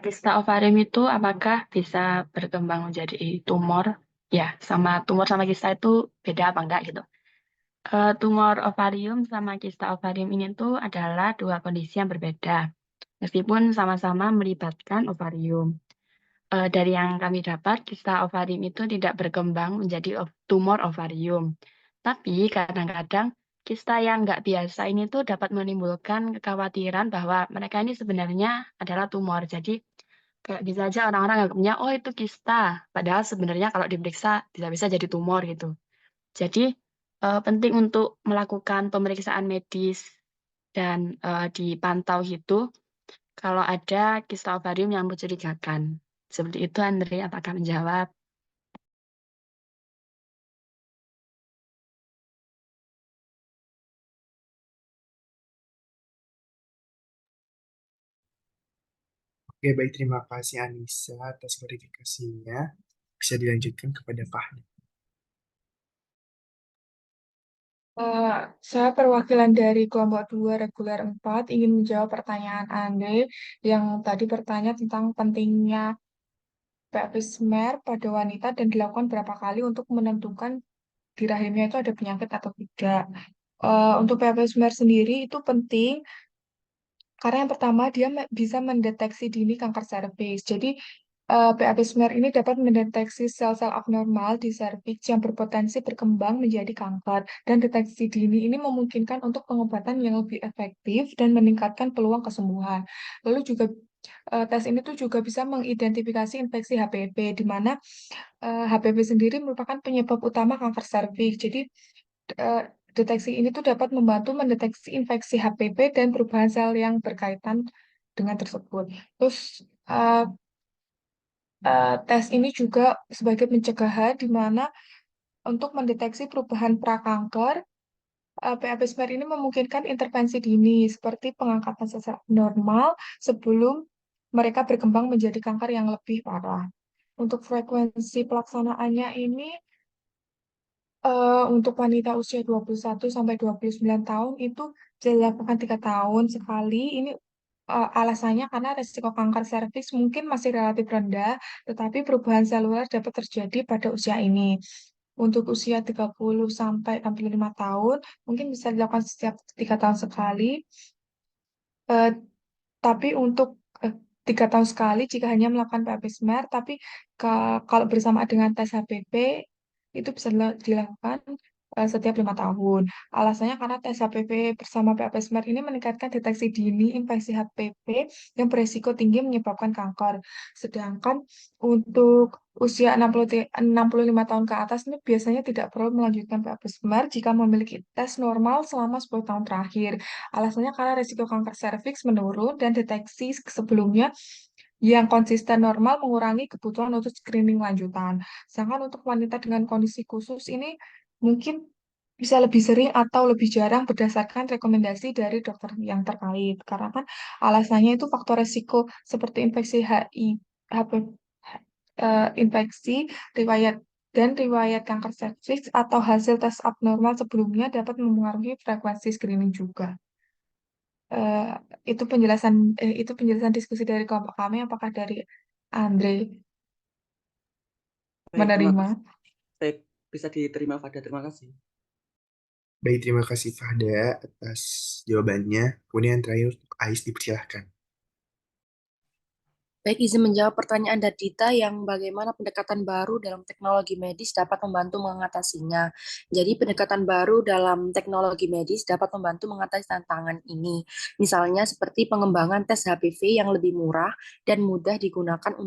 [SPEAKER 2] kista ovarium itu apakah bisa berkembang menjadi tumor? Ya, sama tumor sama kista itu beda apa enggak gitu. Tumor ovarium sama kista ovarium ini tuh adalah dua kondisi yang berbeda, meskipun sama-sama melibatkan ovarium. Dari yang kami dapat, kista ovarium itu tidak berkembang menjadi tumor ovarium. Tapi kadang-kadang kista yang nggak biasa ini tuh dapat menimbulkan kekhawatiran bahwa mereka ini sebenarnya adalah tumor. Jadi kayak bisa aja orang-orang anggapnya, oh itu kista. Padahal sebenarnya kalau diperiksa bisa-bisa jadi tumor gitu. Jadi penting untuk melakukan pemeriksaan medis dan dipantau gitu kalau ada kista ovarium yang mencurigakan. Seperti itu, Andre, apakah menjawab?
[SPEAKER 3] Oke, baik, terima kasih Anissa atas klarifikasinya. Bisa dilanjutkan kepada Fahmi.
[SPEAKER 4] Saya perwakilan dari kelompok 2 reguler 4 ingin menjawab pertanyaan Andre yang tadi bertanya tentang pentingnya PAP smear pada wanita dan dilakukan berapa kali untuk menentukan di rahimnya itu ada penyakit atau tidak. Untuk PAP smear sendiri itu penting karena yang pertama dia bisa mendeteksi dini kanker serviks. Jadi PAP smear ini dapat mendeteksi sel-sel abnormal di serviks yang berpotensi berkembang menjadi kanker. Dan deteksi dini ini memungkinkan untuk pengobatan yang lebih efektif dan meningkatkan peluang kesembuhan. Lalu juga Tes ini tuh juga bisa mengidentifikasi infeksi HPV, di mana HPV sendiri merupakan penyebab utama kanker serviks. Jadi, deteksi ini tuh dapat membantu mendeteksi infeksi HPV dan perubahan sel yang berkaitan dengan tersebut. Terus, tes ini juga sebagai pencegahan, di mana untuk mendeteksi perubahan prakanker, PAP smear ini memungkinkan intervensi dini seperti pengangkatan sel normal sebelum mereka berkembang menjadi kanker yang lebih parah. Untuk frekuensi pelaksanaannya ini untuk wanita usia 21 sampai 29 tahun itu dilakukan 3 tahun sekali. Ini alasannya karena risiko kanker serviks mungkin masih relatif rendah, tetapi perubahan seluler dapat terjadi pada usia ini. Untuk usia 30 sampai 65 tahun, mungkin bisa dilakukan setiap 3 tahun sekali. Eh, tapi untuk 3 tahun sekali jika hanya melakukan PAP smear, tapi kalau bersama dengan tes HPV itu bisa dilakukan setiap 5 tahun. Alasannya karena tes HPV bersama PAP smear ini meningkatkan deteksi dini infeksi HPV yang beresiko tinggi menyebabkan kanker. Sedangkan untuk usia 65 tahun ke atas ini biasanya tidak perlu melanjutkan PAP smear jika memiliki tes normal selama 10 tahun terakhir. Alasannya karena risiko kanker serviks menurun dan deteksi sebelumnya yang konsisten normal mengurangi kebutuhan untuk screening lanjutan. Sedangkan untuk wanita dengan kondisi khusus ini mungkin bisa lebih sering atau lebih jarang berdasarkan rekomendasi dari dokter yang terkait. Karena kan alasannya itu faktor risiko seperti infeksi infeksi, riwayat riwayat kanker serviks atau hasil tes abnormal sebelumnya dapat memengaruhi frekuensi screening juga. Eh, itu penjelasan diskusi dari kelompok kami. Apakah dari Andre
[SPEAKER 9] Baik, terima
[SPEAKER 4] menerima?
[SPEAKER 9] kasih. Baik, bisa diterima, Fada. Terima kasih.
[SPEAKER 3] Baik, terima kasih Fahda atas jawabannya. Kemudian yang terakhir untuk Ais dipersilahkan.
[SPEAKER 5] Baik, izin menjawab pertanyaan dari Dita yang bagaimana pendekatan baru dalam teknologi medis dapat membantu mengatasinya. Jadi, pendekatan baru dalam teknologi medis dapat membantu mengatasi tantangan ini. Misalnya seperti pengembangan tes HPV yang lebih murah dan mudah digunakan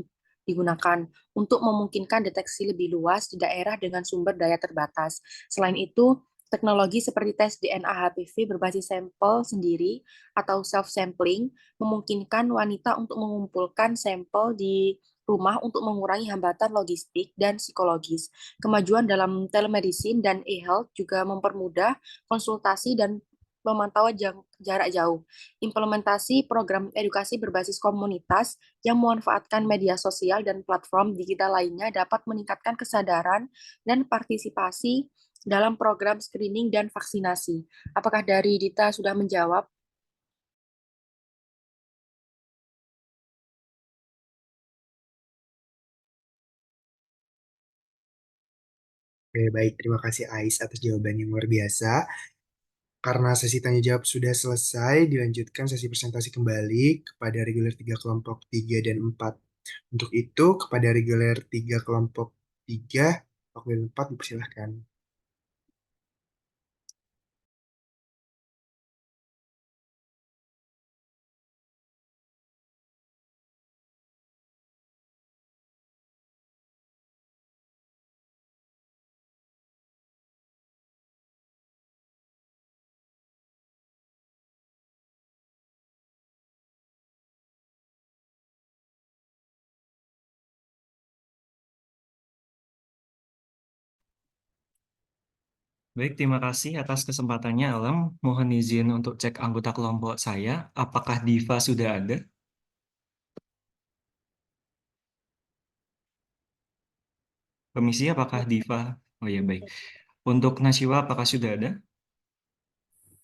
[SPEAKER 5] untuk memungkinkan deteksi lebih luas di daerah dengan sumber daya terbatas. Selain itu, teknologi seperti tes DNA HPV berbasis sampel sendiri atau self-sampling memungkinkan wanita untuk mengumpulkan sampel di rumah untuk mengurangi hambatan logistik dan psikologis. Kemajuan dalam telemedicine dan e-health juga mempermudah konsultasi dan pemantauan jarak jauh. Implementasi program edukasi berbasis komunitas yang memanfaatkan media sosial dan platform digital lainnya dapat meningkatkan kesadaran dan partisipasi dalam program screening dan vaksinasi. Apakah dari Dita sudah menjawab?
[SPEAKER 3] Oke, baik. Terima kasih Ais atas jawaban yang luar biasa. Karena sesi tanya jawab sudah selesai, dilanjutkan sesi presentasi kembali kepada reguler 3 kelompok 3 dan 4. Untuk itu, kepada reguler 3 kelompok 3, waktu 4 dipersilahkan.
[SPEAKER 13] Baik, terima kasih atas kesempatannya, Alam. Mohon izin untuk cek anggota kelompok saya. Apakah Diva sudah ada? Permisi, apakah Diva? Oh ya, baik. Untuk Nasiwa, apakah sudah ada?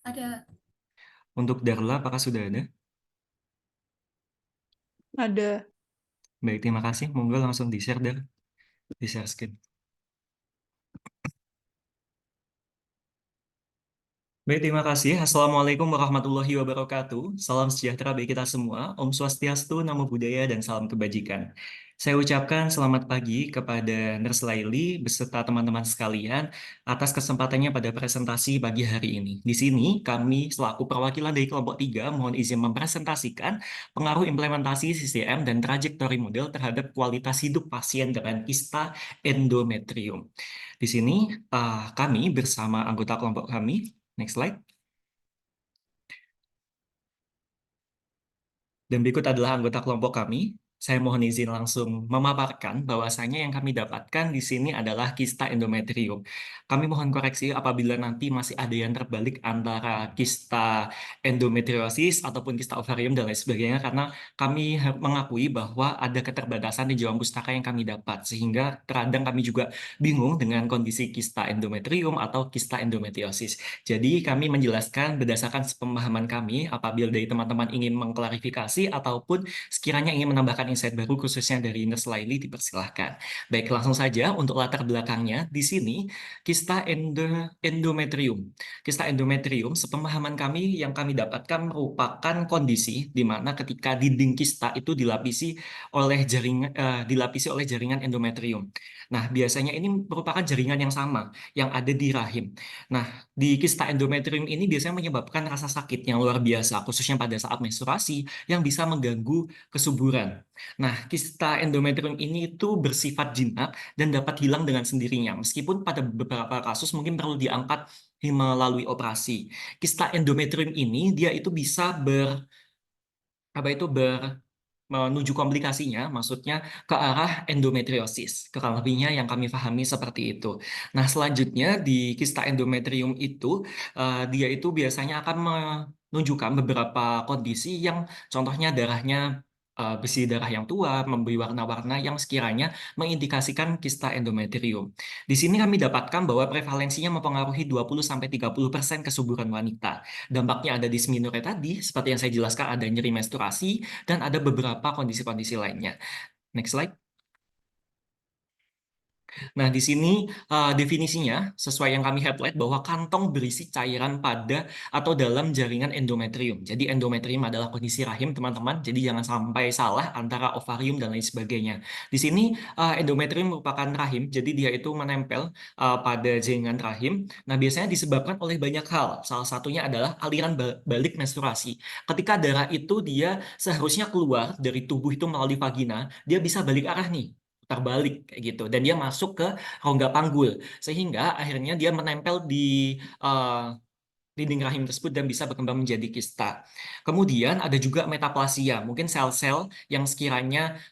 [SPEAKER 14] Ada.
[SPEAKER 13] Untuk Darla, apakah sudah ada?
[SPEAKER 4] Ada.
[SPEAKER 13] Baik, terima kasih. Monggo langsung di-share, Dar. Di-share screen. Baik, terima kasih. Assalamualaikum warahmatullahi wabarakatuh. Salam sejahtera bagi kita semua. Om Swastiastu, Namo Buddhaya, dan salam kebajikan. Saya ucapkan selamat pagi kepada Nurse Laili beserta teman-teman sekalian atas kesempatannya pada presentasi pagi hari ini. Di sini kami selaku perwakilan dari kelompok 3 mohon izin mempresentasikan pengaruh implementasi CCM dan trajektori model terhadap kualitas hidup pasien dengan kista endometrium. Di sini kami bersama anggota kelompok kami, next slide. Dan berikut adalah anggota kelompok kami. Saya mohon izin langsung memaparkan bahwasanya yang kami dapatkan di sini adalah kista endometrium. Kami mohon koreksi apabila nanti masih ada yang terbalik antara kista endometriosis ataupun kista ovarium dan lain sebagainya, karena kami mengakui bahwa ada keterbatasan di jawab pustaka yang kami dapat, sehingga terkadang kami juga bingung dengan kondisi kista endometrium atau kista endometriosis. Jadi kami menjelaskan berdasarkan pemahaman kami apabila dari teman-teman ingin mengklarifikasi ataupun sekiranya ingin menambahkan insight baru khususnya dari Nurse Laili dipersilahkan. Baik, langsung saja untuk latar belakangnya di sini kista endometrium. Kista endometrium sepemahaman kami yang kami dapatkan merupakan kondisi di mana ketika dinding kista itu dilapisi oleh jaringan endometrium. Nah, biasanya ini merupakan jaringan yang sama yang ada di rahim. Nah, di kista endometrium ini biasanya menyebabkan rasa sakit yang luar biasa, khususnya pada saat menstruasi, yang bisa mengganggu kesuburan. Nah, kista endometrium ini itu bersifat jinak dan dapat hilang dengan sendirinya, meskipun pada beberapa kasus mungkin perlu diangkat melalui operasi. Kista endometrium ini dia itu bisa menuju komplikasinya, maksudnya ke arah endometriosis. Kurang lebihnya yang kami pahami seperti itu. Nah, selanjutnya di kista endometrium itu, dia itu biasanya akan menunjukkan beberapa kondisi yang contohnya darahnya besi darah yang tua, memberi warna-warna yang sekiranya mengindikasikan kista endometrium. Di sini kami dapatkan bahwa prevalensinya mempengaruhi 20-30% kesuburan wanita. Dampaknya ada dismenorrhea tadi, seperti yang saya jelaskan, ada nyeri menstruasi, dan ada beberapa kondisi-kondisi lainnya. Next slide. Nah, di sini definisinya sesuai yang kami highlight bahwa kantong berisi cairan pada atau dalam jaringan endometrium. Jadi endometrium adalah kondisi rahim, teman-teman. Jadi jangan sampai salah antara ovarium dan lain sebagainya. Di sini endometrium merupakan rahim, jadi dia itu menempel pada jaringan rahim. Nah, biasanya disebabkan oleh banyak hal. Salah satunya adalah aliran balik menstruasi. Ketika darah itu dia seharusnya keluar dari tubuh itu melalui vagina, dia bisa balik arah nih, terbalik kayak gitu, dan dia masuk ke rongga panggul sehingga akhirnya dia menempel di dinding rahim tersebut dan bisa berkembang menjadi kista. Kemudian ada juga metaplasia, mungkin sel-sel yang sekiranya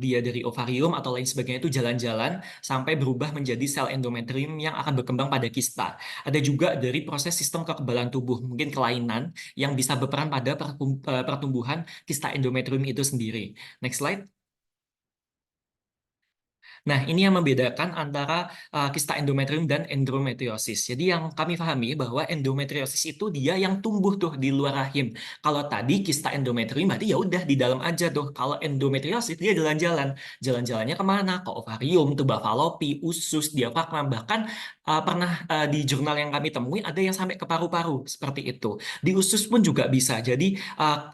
[SPEAKER 13] dia dari ovarium atau lain sebagainya itu jalan-jalan sampai berubah menjadi sel endometrium yang akan berkembang pada kista. Ada juga dari proses sistem kekebalan tubuh, mungkin kelainan yang bisa berperan pada pertumbuhan kista endometrium itu sendiri. Next slide. Nah, ini yang membedakan antara kista endometrium dan endometriosis. Jadi yang kami pahami bahwa endometriosis itu dia yang tumbuh tuh di luar rahim. Kalau tadi kista endometrium berarti ya udah di dalam aja tuh. Kalau endometriosis dia jalan-jalan. Jalan-jalannya kemana? Ke ovarium, tuba falopi, usus, diafragma. Bahkan pernah di jurnal yang kami temui ada yang sampai ke paru-paru seperti itu. Di usus pun juga bisa. Jadi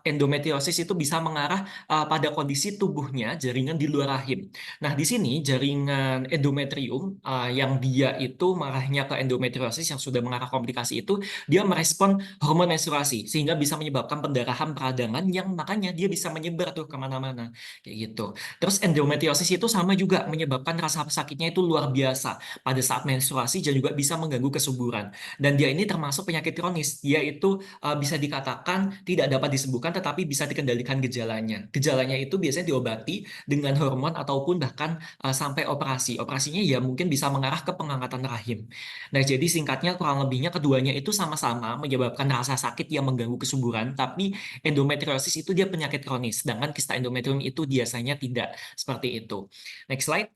[SPEAKER 13] endometriosis itu bisa mengarah pada kondisi tubuhnya jaringan di luar rahim. Nah, di sini jaringan endometrium yang dia itu mengarahnya ke endometriosis yang sudah mengarah komplikasi itu, dia merespon hormon menstruasi sehingga bisa menyebabkan pendarahan peradangan yang makanya dia bisa menyebar tuh kemana-mana kayak gitu. Terus endometriosis itu sama juga menyebabkan rasa sakitnya itu luar biasa pada saat menstruasi dan juga bisa mengganggu kesuburan. Dan dia ini termasuk penyakit kronis. Dia itu bisa dikatakan tidak dapat disembuhkan tetapi bisa dikendalikan gejalanya. Gejalanya itu biasanya diobati dengan hormon ataupun bahkan sampai operasi. Operasinya ya mungkin bisa mengarah ke pengangkatan rahim. Nah, jadi singkatnya kurang lebihnya keduanya itu sama-sama menyebabkan rasa sakit yang mengganggu kesuburan, tapi endometriosis itu dia penyakit kronis, sedangkan kista endometrium itu biasanya tidak seperti itu. Next slide.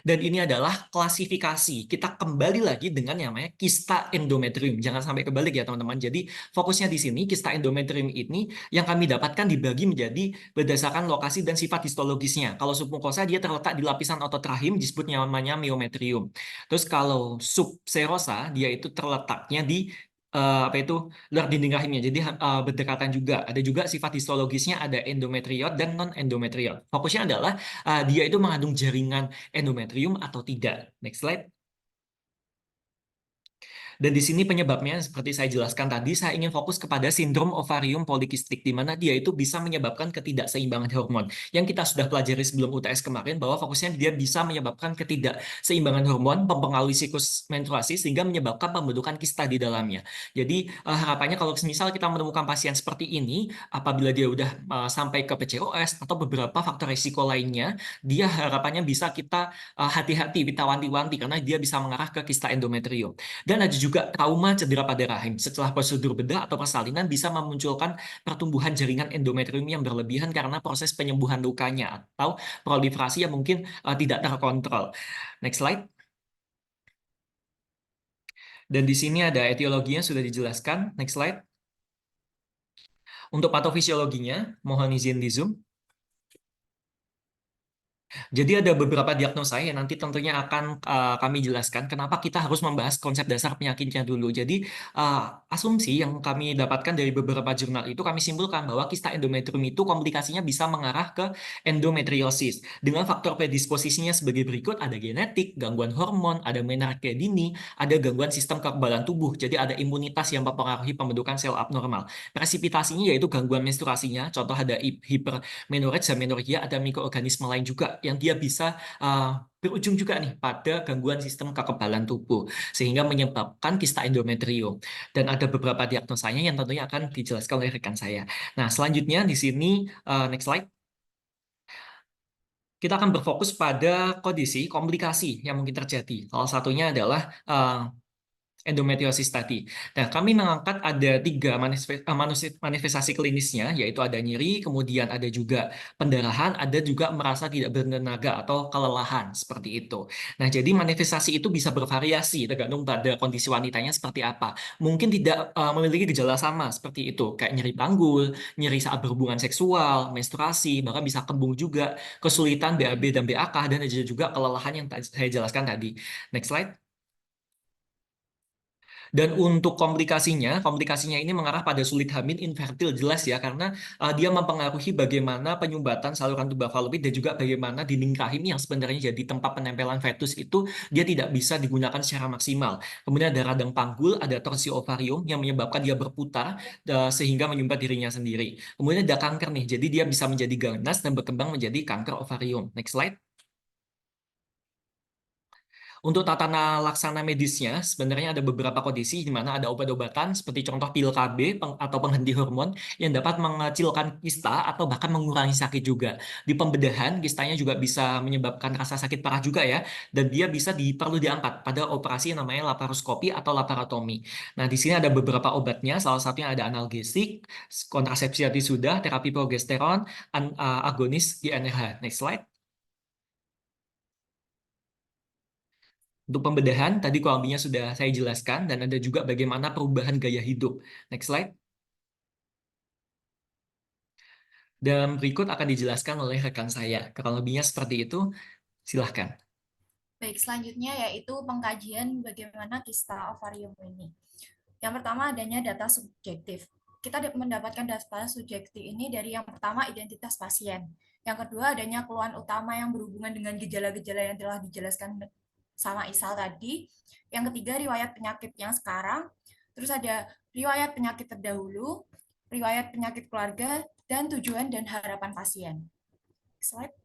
[SPEAKER 13] Dan ini adalah klasifikasi. Kita kembali lagi dengan yang namanya kista endometrium. Jangan sampai kebalik ya teman-teman. Jadi fokusnya di sini kista endometrium ini yang kami dapatkan dibagi menjadi berdasarkan lokasi dan sifat histologisnya. Kalau submukosa dia terletak di lapisan otot rahim disebut namanya myometrium. Terus kalau subserosa dia itu terletaknya di luar dinding rahimnya. Jadi berdekatan juga. Ada juga sifat histologisnya, ada endometriot dan non endometriot. Fokusnya adalah dia itu mengandung jaringan endometrium atau tidak. Next slide. Dan di sini penyebabnya seperti saya jelaskan tadi, saya ingin fokus kepada sindrom ovarium polikistik, di mana dia itu bisa menyebabkan ketidakseimbangan hormon. Yang kita sudah pelajari sebelum UTS kemarin, bahwa fokusnya dia bisa menyebabkan ketidakseimbangan hormon, mempengaruhi siklus menstruasi, sehingga menyebabkan pembentukan kista di dalamnya. Jadi harapannya kalau misal kita menemukan pasien seperti ini, apabila dia udah sampai ke PCOS atau beberapa faktor risiko lainnya, dia harapannya bisa kita hati-hati, kita wanti-wanti, karena dia bisa mengarah ke kista endometrium. Dan ada juga trauma cedera pada rahim. Setelah prosedur bedah atau persalinan bisa memunculkan pertumbuhan jaringan endometrium yang berlebihan karena proses penyembuhan lukanya atau proliferasi yang mungkin tidak terkontrol. Next slide. Dan di sini ada etiologinya sudah dijelaskan. Next slide. Untuk patofisiologinya, mohon izin di Zoom. Jadi ada beberapa diagnosa yang nanti tentunya akan kami jelaskan kenapa kita harus membahas konsep dasar penyakitnya dulu. Jadi asumsi yang kami dapatkan dari beberapa jurnal itu kami simpulkan bahwa kista endometrium itu komplikasinya bisa mengarah ke endometriosis dengan faktor predisposisinya sebagai berikut: ada genetik, gangguan hormon, ada menarche dini, ada gangguan sistem kekebalan tubuh. Jadi ada imunitas yang mempengaruhi pembentukan sel abnormal. Presipitasinya yaitu gangguan menstruasinya, contoh ada hipermenorrhea, amenorrhea, ada mikroorganisme lain juga yang dia bisa berujung juga nih pada gangguan sistem kekebalan tubuh sehingga menyebabkan kista endometrium. Dan ada beberapa diagnosanya yang tentunya akan dijelaskan oleh rekan saya. Nah, selanjutnya di sini next slide. Kita akan berfokus pada kondisi komplikasi yang mungkin terjadi. Salah satunya adalah endometriosis tadi. Nah, kami mengangkat ada 3 manifestasi klinisnya, yaitu ada nyeri, kemudian ada juga pendarahan, ada juga merasa tidak bertenaga atau kelelahan, seperti itu. Nah, jadi manifestasi itu bisa bervariasi, tergantung pada kondisi wanitanya seperti apa. Mungkin tidak memiliki gejala sama seperti itu, kayak nyeri panggul, nyeri saat berhubungan seksual, menstruasi, bahkan bisa kembung juga, kesulitan BAB dan BAK, dan ada juga kelelahan yang saya jelaskan tadi. Next slide. Dan untuk komplikasinya ini mengarah pada sulit hamil, infertil, jelas ya, karena dia mempengaruhi bagaimana penyumbatan saluran tuba falopit dan juga bagaimana dinding rahim yang sebenarnya jadi tempat penempelan fetus itu dia tidak bisa digunakan secara maksimal. Kemudian ada radang panggul, ada torsi ovarium yang menyebabkan dia berputar sehingga menyumbat dirinya sendiri. Kemudian ada kanker nih, jadi dia bisa menjadi ganas dan berkembang menjadi kanker ovarium. Next slide. Untuk tata laksana medisnya, sebenarnya ada beberapa kondisi di mana ada obat-obatan seperti contoh pil KB atau penghenti hormon yang dapat mengecilkan kista atau bahkan mengurangi sakit juga. Di pembedahan, kistanya juga bisa menyebabkan rasa sakit parah juga ya, dan dia perlu diangkat pada operasi yang namanya laparoskopi atau laparotomi. Nah, di sini ada beberapa obatnya, salah satunya ada analgesik, kontrasepsi hati sudah, terapi progesteron, agonis GnRH. Next slide. Untuk pembedahan, tadi kurang lebihnya sudah saya jelaskan, dan ada juga bagaimana perubahan gaya hidup. Next slide. Dan berikut akan dijelaskan oleh rekan saya. Kurang lebihnya seperti itu, silahkan.
[SPEAKER 14] Baik, selanjutnya yaitu pengkajian bagaimana kista ovarium ini. Yang pertama adanya data subjektif. Kita mendapatkan data subjektif ini dari yang pertama identitas pasien. Yang kedua adanya keluhan utama yang berhubungan dengan gejala-gejala yang telah dijelaskan sama Isal tadi. Yang ketiga riwayat penyakit yang sekarang. Terus ada riwayat penyakit terdahulu, riwayat penyakit keluarga, dan tujuan dan harapan pasien. Slide.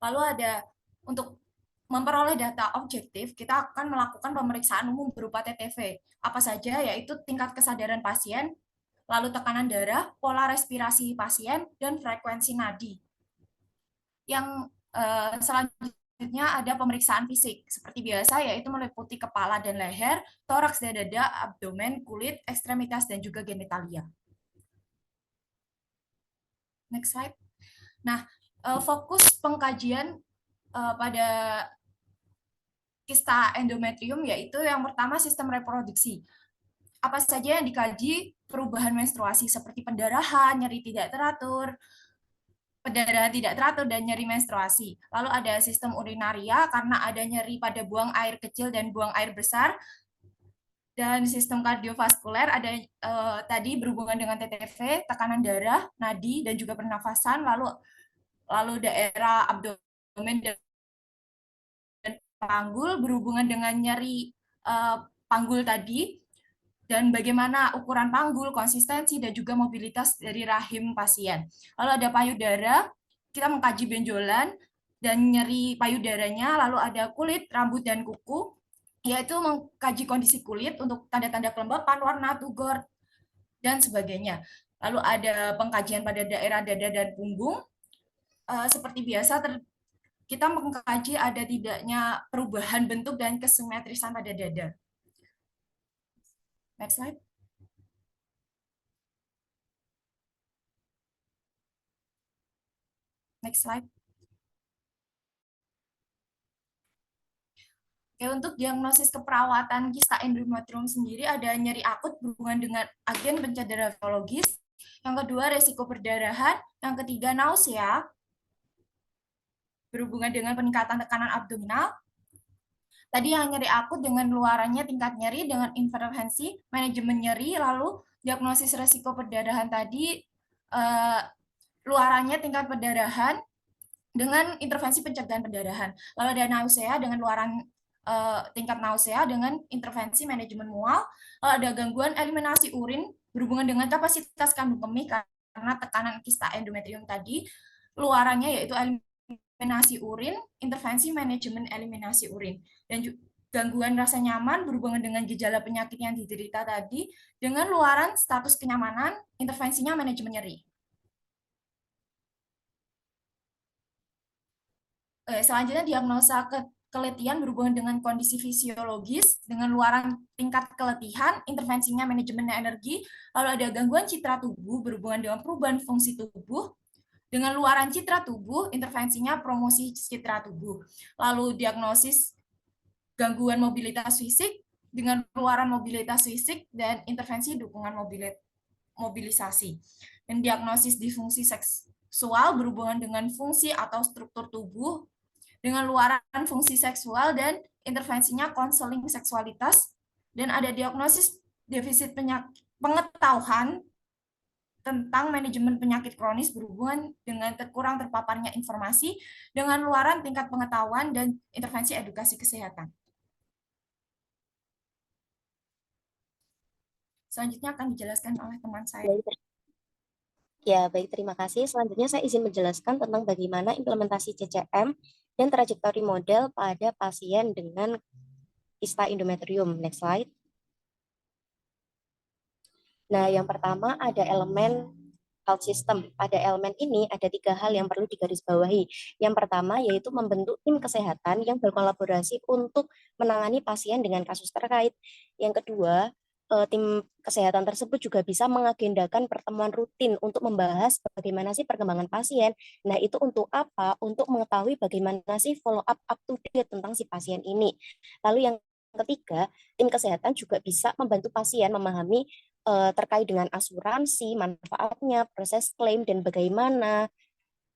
[SPEAKER 14] Lalu ada untuk memperoleh data objektif, kita akan melakukan pemeriksaan umum berupa TTV. Apa saja? Yaitu tingkat kesadaran pasien, lalu tekanan darah, pola respirasi pasien, dan frekuensi nadi. Yang selanjutnya ada pemeriksaan fisik. Seperti biasa, yaitu meliputi kepala dan leher, toraks dan dada, abdomen, kulit, ekstremitas, dan juga genitalia. Next slide. Nah, fokus pengkajian pada kista endometrium yaitu yang pertama sistem reproduksi. Apa saja yang dikaji? Perubahan menstruasi seperti pendarahan, nyeri tidak teratur, pendarahan tidak teratur dan nyeri menstruasi. Lalu ada sistem urinaria karena ada nyeri pada buang air kecil dan buang air besar. Dan sistem kardiovaskuler ada tadi berhubungan dengan TTV, tekanan darah, nadi, dan juga pernafasan, lalu daerah abdomen dan panggul berhubungan dengan nyeri panggul tadi, dan bagaimana ukuran panggul, konsistensi, dan juga mobilitas dari rahim pasien. Lalu ada payudara, kita mengkaji benjolan dan nyeri payudaranya, lalu ada kulit, rambut, dan kuku, yaitu mengkaji kondisi kulit untuk tanda-tanda kelembapan, warna, tugor, dan sebagainya. Lalu ada pengkajian pada daerah dada dan punggung. Seperti biasa, kita mengkaji ada tidaknya perubahan bentuk dan kesimetrisan pada dada. Next slide. Next slide. Oke, untuk diagnosis keperawatan kista endometrium sendiri ada nyeri akut berhubungan dengan agen pencedera fisiologis. Yang kedua, resiko perdarahan. Yang ketiga, nausea berhubungan dengan peningkatan tekanan abdominal. Tadi yang nyeri akut dengan luarannya tingkat nyeri dengan intervensi manajemen nyeri, lalu diagnosis resiko perdarahan tadi luarannya tingkat perdarahan dengan intervensi pencegahan perdarahan. Lalu ada nausea dengan luaran tingkat nausea dengan intervensi manajemen mual. Lalu ada gangguan eliminasi urin berhubungan dengan kapasitas kandung kemih karena tekanan kista endometrium tadi, luarannya yaitu eliminasi urin, intervensi manajemen eliminasi urin. Dan gangguan rasa nyaman berhubungan dengan gejala penyakit yang diderita tadi dengan luaran status kenyamanan, intervensinya manajemen nyeri. Selanjutnya diagnosa keletihan berhubungan dengan kondisi fisiologis dengan luaran tingkat keletihan, intervensinya manajemen energi, lalu ada gangguan citra tubuh berhubungan dengan perubahan fungsi tubuh, dengan luaran citra tubuh, intervensinya promosi citra tubuh, lalu diagnosis gangguan mobilitas fisik dengan luaran mobilitas fisik dan intervensi dukungan mobilisasi, dan diagnosis disfungsi seksual berhubungan dengan fungsi atau struktur tubuh dengan luaran fungsi seksual dan intervensinya konseling seksualitas, dan ada diagnosis defisit pengetahuan tentang manajemen penyakit kronis berhubungan dengan kurang terpaparnya informasi dengan luaran tingkat pengetahuan dan intervensi edukasi kesehatan. Selanjutnya akan dijelaskan oleh teman saya.
[SPEAKER 11] Ya, baik, terima kasih. Selanjutnya saya izin menjelaskan tentang bagaimana implementasi CCM dan trajektori model pada pasien dengan kista endometrium. Next slide. Nah, yang pertama ada elemen health system. Pada elemen ini ada 3 hal yang perlu digarisbawahi. Yang pertama yaitu membentuk tim kesehatan yang berkolaborasi untuk menangani pasien dengan kasus terkait. Yang kedua, tim kesehatan tersebut juga bisa mengagendakan pertemuan rutin untuk membahas bagaimana sih perkembangan pasien. Nah, itu untuk apa? Untuk mengetahui bagaimana sih follow up to date tentang si pasien ini. Lalu yang ketiga, tim kesehatan juga bisa membantu pasien memahami terkait dengan asuransi, manfaatnya, proses klaim, dan bagaimana.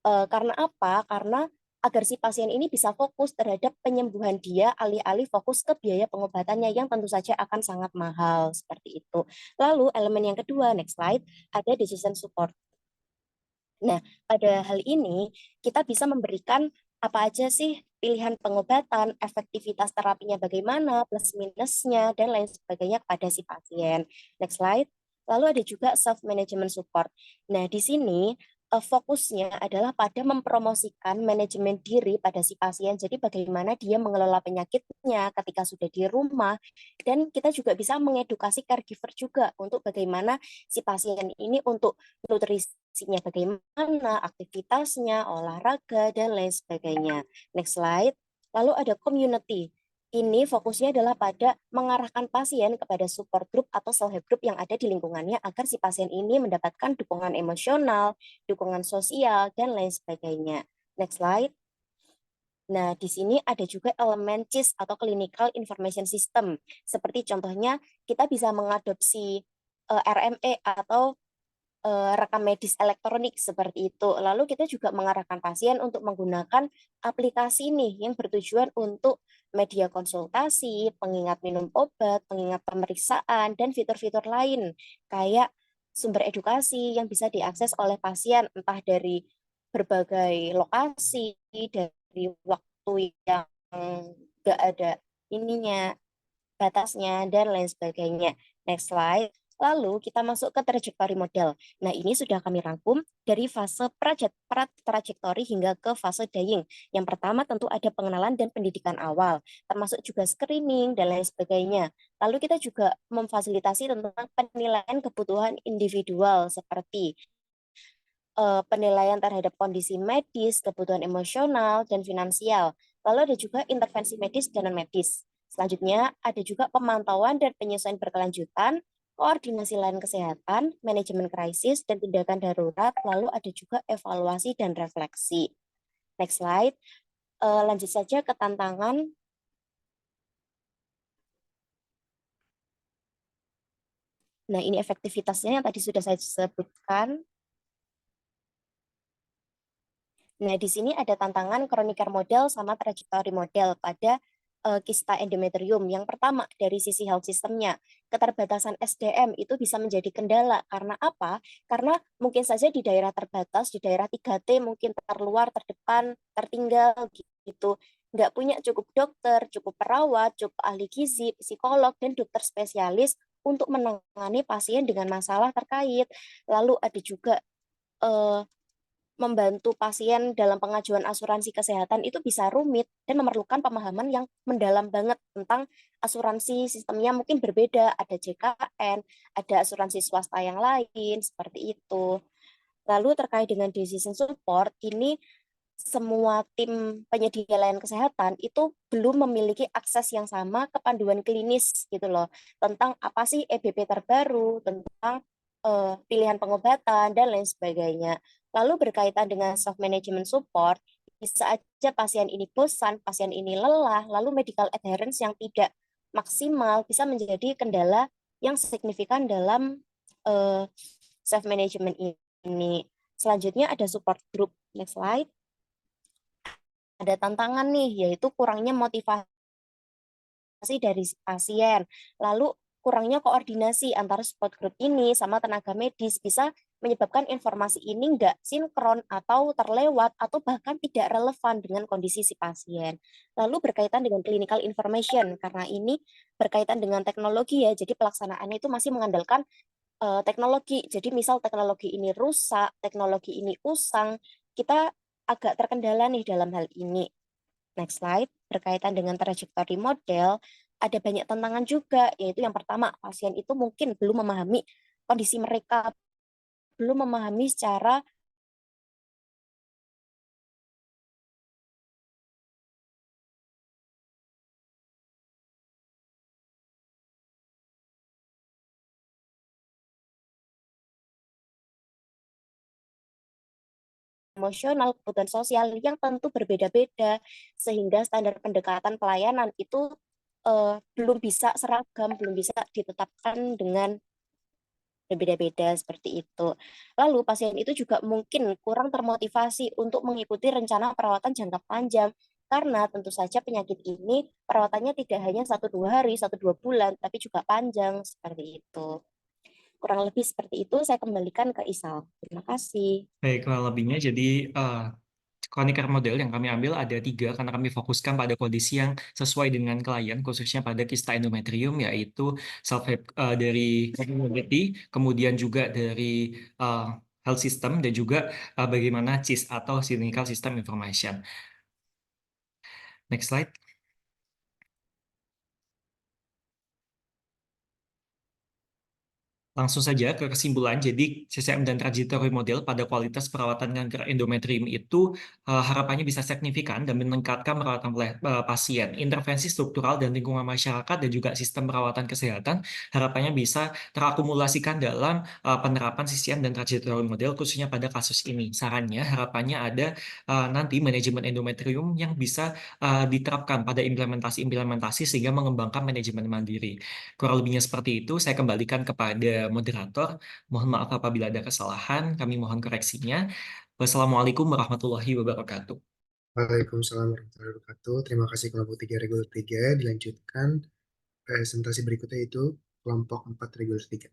[SPEAKER 11] Karena apa? Karena agar si pasien ini bisa fokus terhadap penyembuhan dia, alih-alih fokus ke biaya pengobatannya yang tentu saja akan sangat mahal, seperti itu. Lalu elemen yang kedua, next slide, ada decision support. Nah, pada hal ini kita bisa memberikan apa aja sih pilihan pengobatan, efektivitas terapinya bagaimana, plus minusnya, dan lain sebagainya kepada si pasien. Next slide. Lalu ada juga self-management support. Nah, di sini fokusnya adalah pada mempromosikan manajemen diri pada si pasien. Jadi bagaimana dia mengelola penyakitnya ketika sudah di rumah. Dan kita juga bisa mengedukasi caregiver juga untuk bagaimana si pasien ini untuk nutrisinya bagaimana, aktivitasnya, olahraga, dan lain sebagainya. Next slide. Lalu ada community. Ini fokusnya adalah pada mengarahkan pasien kepada support group atau self-help group yang ada di lingkungannya agar si pasien ini mendapatkan dukungan emosional, dukungan sosial, dan lain sebagainya. Next slide. Nah, di sini ada juga elemen CIS atau Clinical Information System. Seperti contohnya, kita bisa mengadopsi RME atau rekam medis elektronik seperti itu. Lalu kita juga mengarahkan pasien untuk menggunakan aplikasi nih yang bertujuan untuk media konsultasi, pengingat minum obat, pengingat pemeriksaan, dan fitur-fitur lain kayak sumber edukasi yang bisa diakses oleh pasien entah dari berbagai lokasi, dari waktu yang nggak ada ininya, batasnya, dan lain sebagainya. Next slide. Lalu kita masuk ke trajektori model. Nah, ini sudah kami rangkum dari fase pra-trajektori hingga ke fase dying. Yang pertama tentu ada pengenalan dan pendidikan awal, termasuk juga screening dan lain sebagainya. Lalu kita juga memfasilitasi tentang penilaian kebutuhan individual seperti penilaian terhadap kondisi medis, kebutuhan emosional, dan finansial. Lalu ada juga intervensi medis dan non-medis. Selanjutnya, ada juga pemantauan dan penyesuaian berkelanjutan, koordinasi layanan kesehatan, manajemen krisis, dan tindakan darurat, lalu ada juga evaluasi dan refleksi. Next slide. Lanjut saja ke tantangan. Nah, ini efektivitasnya yang tadi sudah saya sebutkan. Nah, di sini ada tantangan kroniker model sama trajektori model pada kista endometrium. Yang pertama, dari sisi health systemnya, keterbatasan SDM itu bisa menjadi kendala. Karena apa? Karena mungkin saja di daerah terbatas, di daerah 3T mungkin terluar, terdepan, tertinggal gitu. Nggak punya cukup dokter, cukup perawat, cukup ahli gizi, psikolog, dan dokter spesialis untuk menangani pasien dengan masalah terkait. Lalu ada juga membantu pasien dalam pengajuan asuransi kesehatan itu bisa rumit dan memerlukan pemahaman yang mendalam banget tentang asuransi sistemnya mungkin berbeda, ada JKN, ada asuransi swasta yang lain, seperti itu. Lalu terkait dengan decision support, ini semua tim penyedia layanan kesehatan itu belum memiliki akses yang sama ke panduan klinis gitu loh, tentang apa sih EBP terbaru, tentang pilihan pengobatan, dan lain sebagainya. Lalu berkaitan dengan self management support, bisa aja pasien ini bosan, pasien ini lelah, lalu medical adherence yang tidak maksimal bisa menjadi kendala yang signifikan dalam self management ini. Selanjutnya ada support group. Next slide. Ada tantangan nih, yaitu kurangnya motivasi dari pasien. Lalu kurangnya koordinasi antara support group ini sama tenaga medis bisa menyebabkan informasi ini nggak sinkron atau terlewat atau bahkan tidak relevan dengan kondisi si pasien. Lalu berkaitan dengan clinical information, karena ini berkaitan dengan teknologi ya, jadi pelaksanaannya itu masih mengandalkan teknologi. Jadi misal teknologi ini rusak, teknologi ini usang, kita agak terkendala nih dalam hal ini. Next slide. Berkaitan dengan trajektori model, ada banyak tantangan juga, yaitu yang pertama, pasien itu mungkin belum memahami kondisi mereka, belum memahami secara emosional, kebutuhan sosial yang tentu berbeda-beda, sehingga standar pendekatan pelayanan itu belum bisa seragam, belum bisa ditetapkan dengan berbeda-beda seperti itu. Lalu pasien itu juga mungkin kurang termotivasi untuk mengikuti rencana perawatan jangka panjang, karena tentu saja penyakit ini perawatannya tidak hanya 1-2 hari, 1-2 bulan, tapi juga panjang seperti itu. Kurang lebih seperti itu, saya kembalikan ke Isal. Terima kasih.
[SPEAKER 13] Baik, kurang lebihnya jadi kroniker model yang kami ambil ada 3 karena kami fokuskan pada kondisi yang sesuai dengan klien, khususnya pada kista endometrium, yaitu dari community, kemudian juga dari health system, dan juga bagaimana CIS atau Clinical System Information. Next slide. Langsung saja ke kesimpulan, jadi CCM dan trajektori model pada kualitas perawatan kanker endometrium itu harapannya bisa signifikan dan meningkatkan perawatan pasien. Intervensi struktural dan lingkungan masyarakat dan juga sistem perawatan kesehatan harapannya bisa terakumulasikan dalam penerapan CCM dan trajektori model khususnya pada kasus ini. Sarannya harapannya ada nanti manajemen endometrium yang bisa diterapkan pada implementasi-implementasi sehingga mengembangkan manajemen mandiri. Kurang lebihnya seperti itu, saya kembalikan kepada moderator. Mohon maaf apabila ada kesalahan, kami mohon koreksinya. Wassalamualaikum warahmatullahi wabarakatuh.
[SPEAKER 3] Waalaikumsalam warahmatullahi wabarakatuh. Terima kasih kelompok 3 reguler 3. Dilanjutkan presentasi berikutnya itu kelompok 4 reguler 3.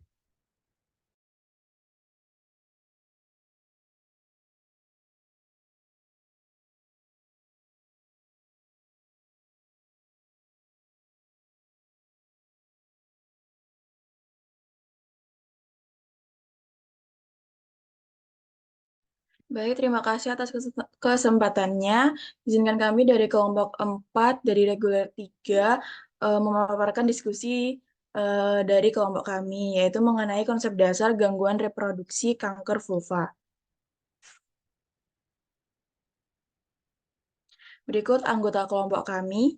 [SPEAKER 15] Baik, terima kasih atas kesempatannya. Izinkan kami dari kelompok 4 dari reguler 3 memaparkan diskusi dari kelompok kami, yaitu mengenai konsep dasar gangguan reproduksi kanker vulva. Berikut anggota kelompok kami.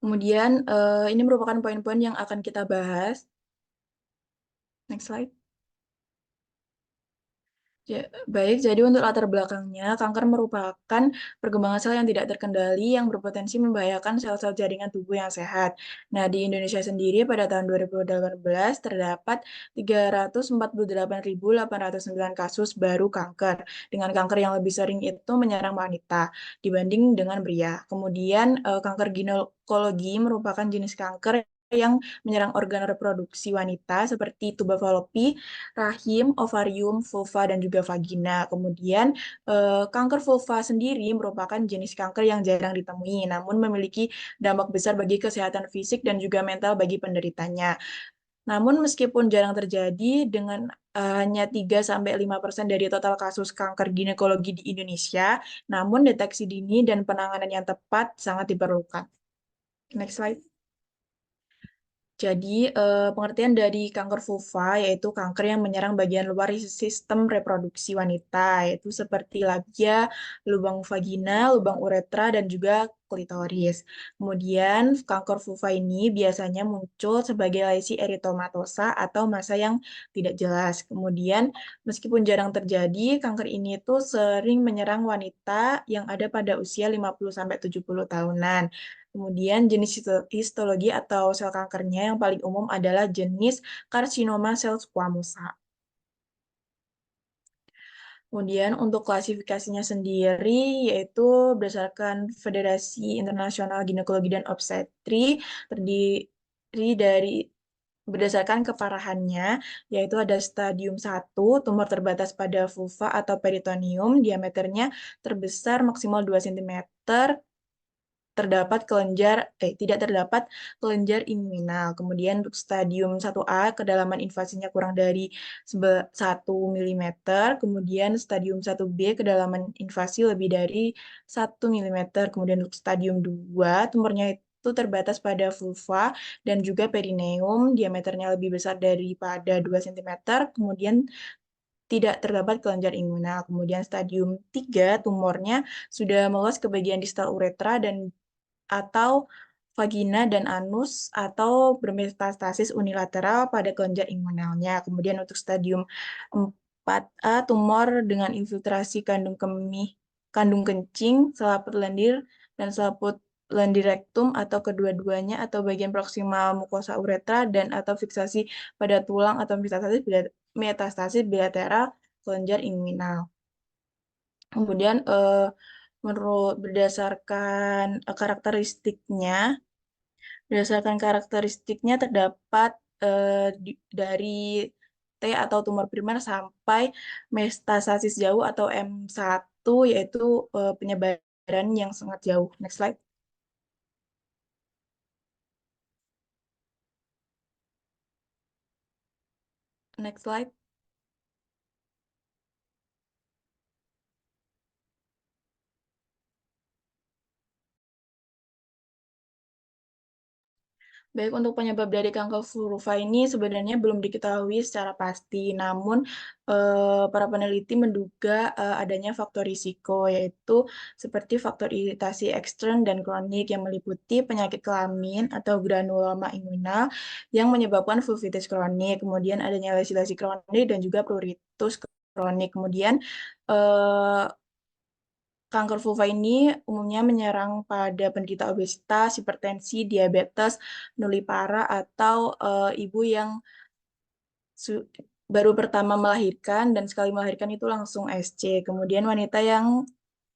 [SPEAKER 15] Kemudian ini merupakan poin-poin yang akan kita bahas. Next slide. Ya, baik, jadi untuk latar belakangnya, kanker merupakan perkembangan sel yang tidak terkendali yang berpotensi membahayakan sel-sel jaringan tubuh yang sehat. Nah, di Indonesia sendiri pada tahun 2018 terdapat 348.809 kasus baru kanker. Dengan kanker yang lebih sering itu menyerang wanita dibanding dengan pria. Kemudian kanker ginekologi merupakan jenis kanker yang menyerang organ reproduksi wanita seperti tuba falopi, rahim, ovarium, vulva, dan juga vagina. Kemudian kanker vulva sendiri merupakan jenis kanker yang jarang ditemui, namun memiliki dampak besar bagi kesehatan fisik dan juga mental bagi penderitanya. Namun meskipun jarang terjadi dengan hanya 3-5% dari total kasus kanker ginekologi di Indonesia, namun deteksi dini dan penanganan yang tepat sangat diperlukan. Next slide. Jadi, pengertian dari kanker vulva yaitu kanker yang menyerang bagian luar sistem reproduksi wanita, yaitu seperti labia, lubang vagina, lubang uretra, dan juga klitoris. Kemudian, kanker vulva ini biasanya muncul sebagai lesi eritomatosa atau massa yang tidak jelas. Kemudian, meskipun jarang terjadi, kanker ini itu sering menyerang wanita yang ada pada usia 50-70 tahunan. Kemudian jenis histologi atau sel kankernya yang paling umum adalah jenis karsinoma sel squamosa. Kemudian untuk klasifikasinya sendiri yaitu berdasarkan Federasi Internasional Ginekologi dan Obstetri terdiri dari berdasarkan keparahannya, yaitu ada stadium 1, tumor terbatas pada vulva atau peritoneum, diameternya terbesar maksimal 2 cm, tidak terdapat kelenjar inguinal. Kemudian untuk stadium 1A, kedalaman invasinya kurang dari 1 mm. Kemudian stadium 1B, kedalaman invasi lebih dari 1 mm. Kemudian untuk stadium 2, tumornya itu terbatas pada vulva dan juga perineum, diameternya lebih besar daripada 2 cm. Kemudian tidak terdapat kelenjar inguinal. Kemudian stadium 3, tumornya sudah meluas ke bagian distal uretra dan atau vagina dan anus atau bermetastasis unilateral pada kelenjar inguinalnya. Kemudian untuk stadium 4A, tumor dengan infiltrasi kandung kemih, kandung kencing, selaput lendir, dan selaput lendir rektum atau kedua-duanya atau bagian proksimal mukosa uretra dan atau fiksasi pada tulang atau metastasis bilateral kelenjar inguinal. Kemudian berdasarkan karakteristiknya terdapat dari T atau tumor primer sampai metastasis jauh atau M1 yaitu penyebaran yang sangat jauh. Next slide. Next slide. Baik, untuk penyebab dari kanker vulva ini sebenarnya belum diketahui secara pasti, namun para peneliti menduga adanya faktor risiko, yaitu seperti faktor iritasi ekstern dan kronik yang meliputi penyakit kelamin atau granuloma inguinal yang menyebabkan vulvitis kronik, kemudian adanya lesi-lesi kronik dan juga pruritus kronik. Kemudian kanker vulva ini umumnya menyerang pada penderita obesitas, hipertensi, diabetes, nulipara, atau ibu yang baru pertama melahirkan dan sekali melahirkan itu langsung SC. Kemudian wanita yang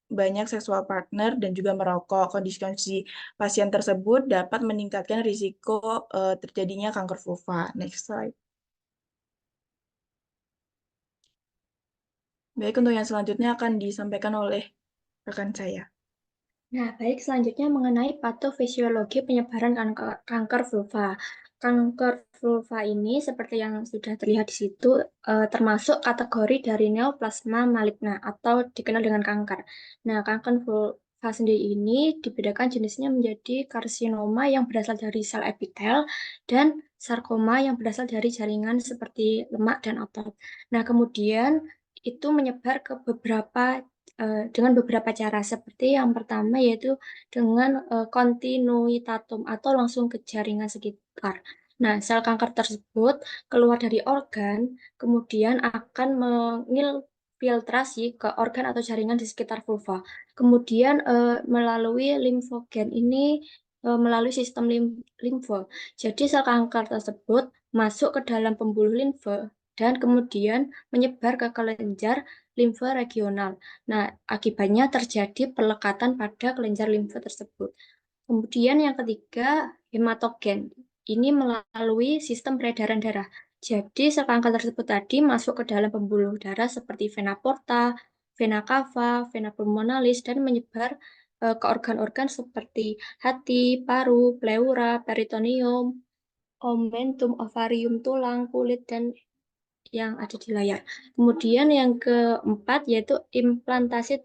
[SPEAKER 15] banyak seksual partner dan juga merokok. Kondisi-kondisi pasien tersebut dapat meningkatkan risiko terjadinya kanker vulva. Next slide. Baik, untuk yang selanjutnya akan disampaikan oleh rekan saya.
[SPEAKER 12] Nah, baik, selanjutnya mengenai patofisiologi penyebaran kanker vulva. Kanker vulva ini, seperti yang sudah terlihat di situ, termasuk kategori dari neoplasma maligna atau dikenal dengan kanker. Nah, kanker vulva sendiri ini dibedakan jenisnya menjadi karsinoma yang berasal dari sel epitel dan sarkoma yang berasal dari jaringan seperti lemak dan otot. Nah, kemudian itu menyebar ke dengan beberapa cara, seperti yang pertama yaitu dengan kontinuitatum atau langsung ke jaringan sekitar. Nah, sel kanker tersebut keluar dari organ, kemudian akan mengilfiltrasi ke organ atau jaringan di sekitar vulva. Kemudian melalui limfogen ini melalui sistem limfe. Jadi sel kanker tersebut masuk ke dalam pembuluh limfe dan kemudian menyebar ke kelenjar limfe regional. Nah, akibatnya terjadi pelekatan pada kelenjar limfe tersebut. Kemudian yang ketiga, hematogen. Ini melalui sistem peredaran darah. Jadi, sel kanker tersebut tadi masuk ke dalam pembuluh darah seperti vena porta, vena cava, vena pulmonalis, dan menyebar ke organ-organ seperti hati, paru, pleura, peritoneum, omentum, ovarium, tulang, kulit, dan yang ada di layar. Kemudian yang keempat yaitu implantasi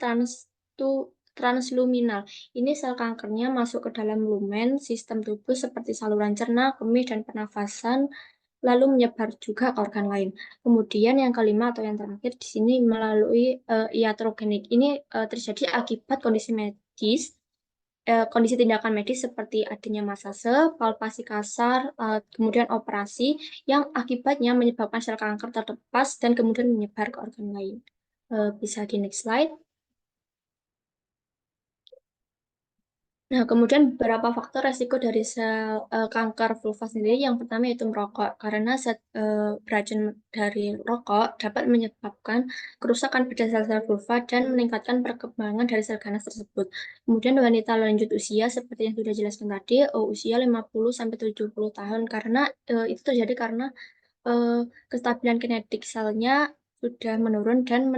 [SPEAKER 12] transluminal. Ini sel kankernya masuk ke dalam lumen sistem tubuh seperti saluran cerna, kemih, dan pernafasan, lalu menyebar juga ke organ lain. Kemudian yang kelima atau yang terakhir di sini melalui iatrogenik. Ini terjadi akibat kondisi medis, kondisi tindakan medis seperti adanya masase, palpasi kasar, kemudian operasi yang akibatnya menyebabkan sel kanker terlepas dan kemudian menyebar ke organ lain. Bisa di next slide. Nah, kemudian beberapa faktor resiko dari sel kanker vulva sendiri. Yang pertama yaitu merokok, karena beracun dari rokok dapat menyebabkan kerusakan pada sel-sel vulva dan meningkatkan perkembangan dari sel ganas tersebut. Kemudian wanita lanjut usia seperti yang sudah dijelaskan tadi, usia 50-70 tahun, karena itu terjadi karena kestabilan kinetik selnya sudah menurun dan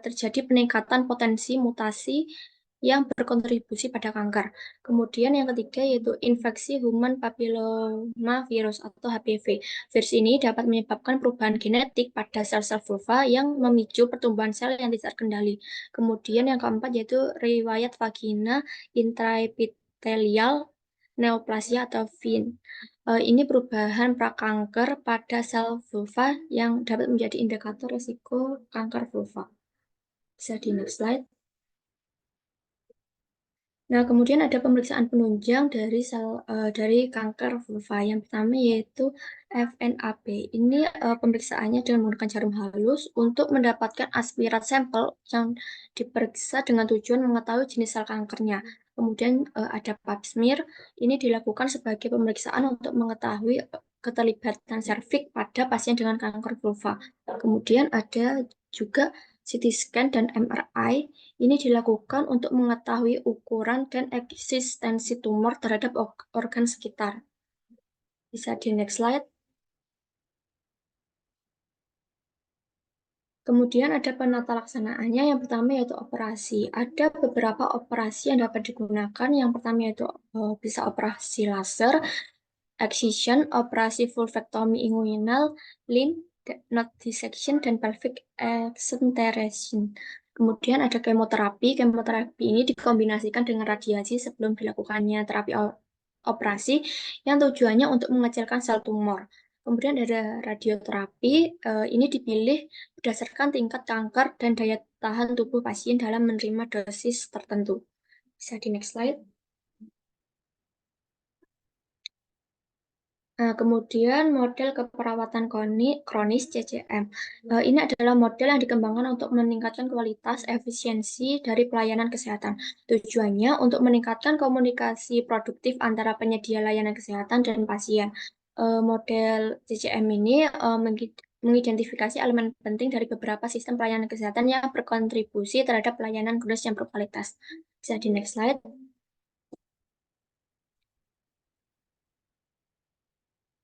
[SPEAKER 12] terjadi peningkatan potensi mutasi yang berkontribusi pada kanker. Kemudian yang ketiga yaitu infeksi human papilloma virus atau HPV. Virus ini dapat menyebabkan perubahan genetik pada sel-sel vulva yang memicu pertumbuhan sel yang tidak terkendali. Kemudian yang keempat yaitu riwayat vagina intraepitelial neoplasia atau VIN. Ini perubahan prakanker pada sel vulva yang dapat menjadi indikator risiko kanker vulva. Bisa di next slide. Nah, kemudian ada pemeriksaan penunjang dari kanker vulva. Yang pertama yaitu FNAP. Ini pemeriksaannya dengan menggunakan jarum halus untuk mendapatkan aspirat sampel yang diperiksa dengan tujuan mengetahui jenis sel kankernya. Kemudian ada pap smear. Ini dilakukan sebagai pemeriksaan untuk mengetahui keterlibatan serviks pada pasien dengan kanker vulva. Kemudian ada juga CT scan dan MRI. Ini dilakukan untuk mengetahui ukuran dan eksistensi tumor terhadap organ sekitar. Bisa di next slide. Kemudian ada penata laksanaannya. Yang pertama yaitu operasi. Ada beberapa operasi yang dapat digunakan. Yang pertama yaitu bisa operasi laser, excision, operasi vulvectomy inguinal, lymph node dissection, dan pelvic exenteration. Kemudian ada kemoterapi. Kemoterapi ini dikombinasikan dengan radiasi sebelum dilakukannya terapi operasi yang tujuannya untuk mengecilkan sel tumor. Kemudian ada radioterapi. Ini dipilih berdasarkan tingkat kanker dan daya tahan tubuh pasien dalam menerima dosis tertentu. Bisa di next slide. Nah, kemudian model keperawatan kronis CCM. Ini adalah model yang dikembangkan untuk meningkatkan kualitas efisiensi dari pelayanan kesehatan. Tujuannya untuk meningkatkan komunikasi produktif antara penyedia layanan kesehatan dan pasien. Model CCM ini mengidentifikasi elemen penting dari beberapa sistem pelayanan kesehatan yang berkontribusi terhadap pelayanan kronis yang berkualitas. Bisa di next slide.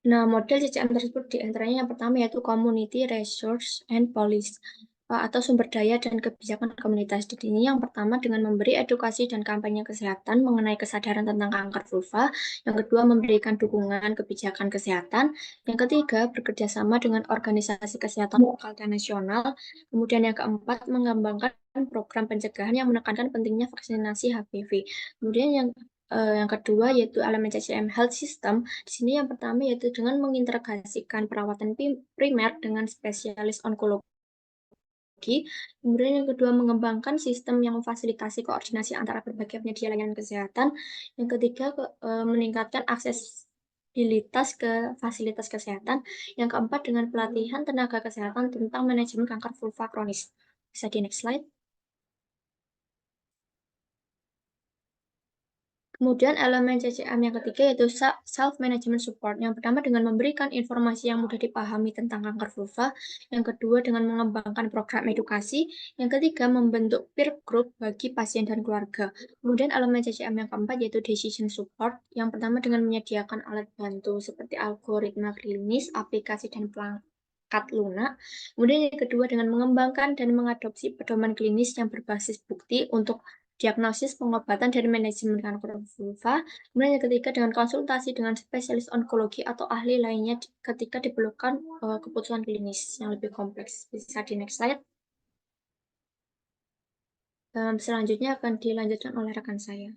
[SPEAKER 12] Nah, model CCM tersebut diantaranya yang pertama yaitu Community Resource and Policy atau sumber daya dan kebijakan komunitas. Di sini yang pertama dengan memberi edukasi dan kampanye kesehatan mengenai kesadaran tentang kanker vulva. Yang kedua memberikan dukungan kebijakan kesehatan. Yang ketiga bekerjasama dengan organisasi kesehatan lokal dan nasional. Kemudian yang keempat mengembangkan program pencegahan yang menekankan pentingnya vaksinasi HPV. Kemudian yang kedua yaitu elemen CCM Health System. Di sini yang pertama yaitu dengan mengintegrasikan perawatan primer dengan spesialis onkologi. Kemudian yang kedua mengembangkan sistem yang memfasilitasi koordinasi antara berbagai penyedia layanan kesehatan. Yang ketiga meningkatkan aksesibilitas ke fasilitas kesehatan. Yang keempat dengan pelatihan tenaga kesehatan tentang manajemen kanker vulva kronis. Bisa di next slide. Kemudian elemen CCM yang ketiga yaitu self-management support. Yang pertama dengan memberikan informasi yang mudah dipahami tentang kanker vulva. Yang kedua dengan mengembangkan program edukasi. Yang ketiga membentuk peer group bagi pasien dan keluarga. Kemudian elemen CCM yang keempat yaitu decision support. Yang pertama dengan menyediakan alat bantu seperti algoritma klinis, aplikasi, dan perangkat lunak. Kemudian yang kedua dengan mengembangkan dan mengadopsi pedoman klinis yang berbasis bukti untuk diagnosis, pengobatan, dan manajemen kanker vulva. Kemudian yang ketiga dengan konsultasi dengan spesialis onkologi atau ahli lainnya ketika diperlukan keputusan klinis yang lebih kompleks. Bisa di next slide. Selanjutnya akan dilanjutkan oleh rekan saya.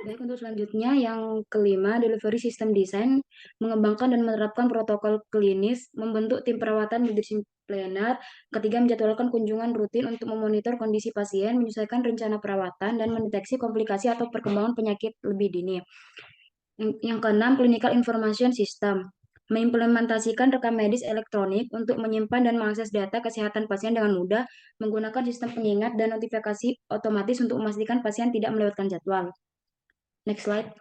[SPEAKER 1] Baik, untuk selanjutnya yang kelima, delivery system design, mengembangkan dan menerapkan protokol klinis, membentuk tim perawatan multidisipliner, ketiga menjadwalkan kunjungan rutin untuk memonitor kondisi pasien, menyesuaikan rencana perawatan, dan mendeteksi komplikasi atau perkembangan penyakit lebih dini. Yang keenam, clinical information system, mengimplementasikan rekam medis elektronik untuk menyimpan dan mengakses data kesehatan pasien dengan mudah, menggunakan sistem pengingat dan notifikasi otomatis untuk memastikan pasien tidak melewatkan jadwal. Next slide.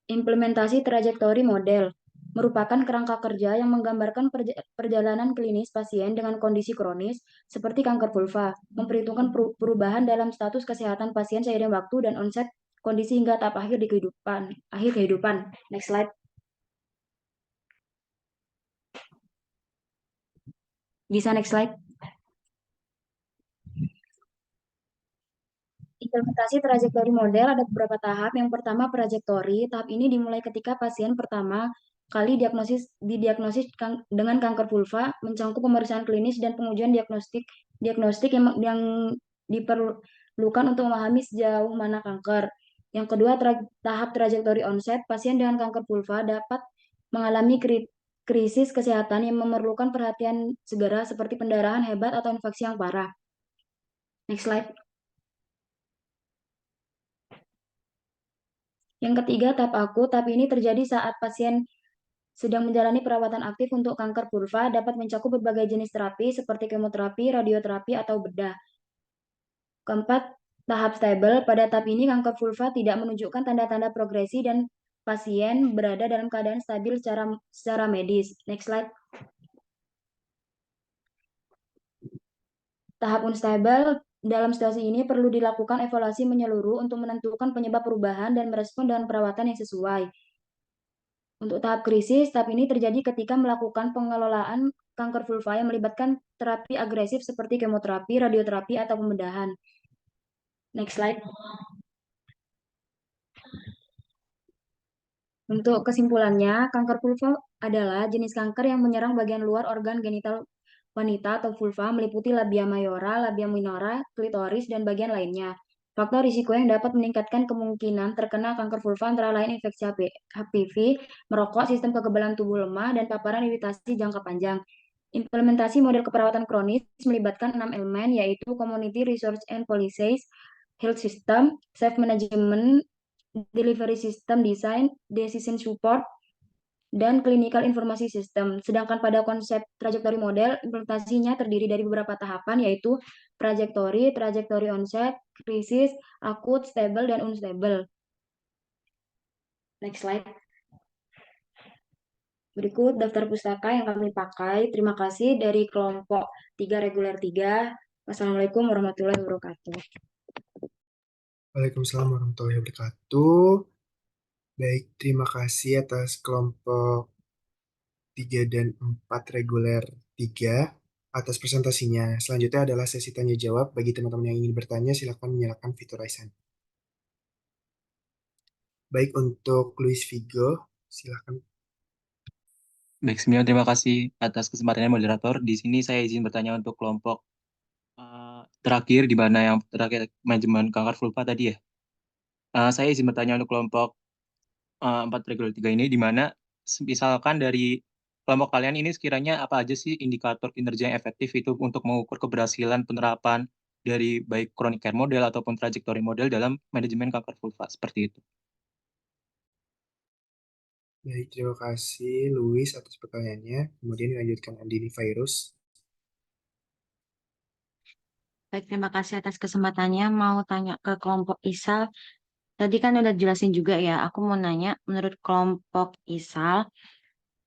[SPEAKER 1] Implementasi trajektori model merupakan kerangka kerja yang menggambarkan perjalanan klinis pasien dengan kondisi kronis seperti kanker vulva, memperhitungkan perubahan dalam status kesehatan pasien seiring waktu dan onset kondisi hingga tahap akhir kehidupan. Next slide. Bisa next slide. Implementasi trajektori model ada beberapa tahap. Yang pertama trajektori. Tahap ini dimulai ketika pasien pertama kali didiagnosis dengan kanker vulva, mencangkup pemeriksaan klinis dan pengujian diagnostik yang diperlukan untuk memahami sejauh mana kanker. Yang kedua, tahap trajektori onset. Pasien dengan kanker vulva dapat mengalami krisis kesehatan yang memerlukan perhatian segera seperti pendarahan hebat atau infeksi yang parah. Next slide. Yang ketiga, tahap akut. Tahap ini terjadi saat pasien sedang menjalani perawatan aktif untuk kanker vulva, dapat mencakup berbagai jenis terapi seperti kemoterapi, radioterapi, atau bedah. Keempat, tahap stable. Pada tahap ini, kanker vulva tidak menunjukkan tanda-tanda progresi dan pasien berada dalam keadaan stabil secara medis. Next slide. Tahap unstable. Dalam situasi ini perlu dilakukan evaluasi menyeluruh untuk menentukan penyebab perubahan dan merespon dengan perawatan yang sesuai. Untuk tahap krisis, tahap ini terjadi ketika melakukan pengelolaan kanker vulva yang melibatkan terapi agresif seperti kemoterapi, radioterapi, atau pembedahan. Next slide. Untuk kesimpulannya, kanker vulva adalah jenis kanker yang menyerang bagian luar organ genital wanita atau vulva, meliputi labia mayora, labia minora, klitoris, dan bagian lainnya. Faktor risiko yang dapat meningkatkan kemungkinan terkena kanker vulva antara lain infeksi HPV, merokok, sistem kekebalan tubuh lemah, dan paparan iritasi jangka panjang. Implementasi model keperawatan kronis melibatkan 6 elemen, yaitu Community Resource and Policies, health system, safe management, delivery system design, decision support, dan clinical informasi system. Sedangkan pada konsep trajektori model, implementasinya terdiri dari beberapa tahapan, yaitu trajektori onset, krisis, akut, stable, dan unstable. Next slide. Berikut daftar pustaka yang kami pakai. Terima kasih dari kelompok 3 reguler 3. Wassalamualaikum warahmatullahi wabarakatuh.
[SPEAKER 3] Waalaikumsalam warahmatullahi wabarakatuh. Baik, terima kasih atas kelompok 3 dan 4 reguler 3 atas presentasinya. Selanjutnya adalah sesi tanya jawab. Bagi teman-teman yang ingin bertanya, silakan menyalakan fitur raise hand. Baik, untuk Luis Vigo, silakan.
[SPEAKER 16] Baik, sebelumnya terima kasih atas kesempatannya moderator. Di sini saya izin bertanya untuk kelompok terakhir, di mana yang terakhir manajemen kanker vulva tadi ya. Saya izin bertanya untuk kelompok 4 reguler 3 ini, di mana misalkan dari kelompok kalian ini sekiranya apa aja sih indikator kinerja yang efektif itu untuk mengukur keberhasilan penerapan dari baik chronic care model ataupun trajektori model dalam manajemen kanker vulva, seperti itu.
[SPEAKER 3] Baik, terima kasih Luis atas pertanyaannya. Kemudian dilanjutkan Andini Virus.
[SPEAKER 17] Baik, terima kasih atas kesempatannya. Mau tanya ke kelompok ISAL. Tadi kan udah jelasin juga ya. Aku mau nanya, menurut kelompok ISAL,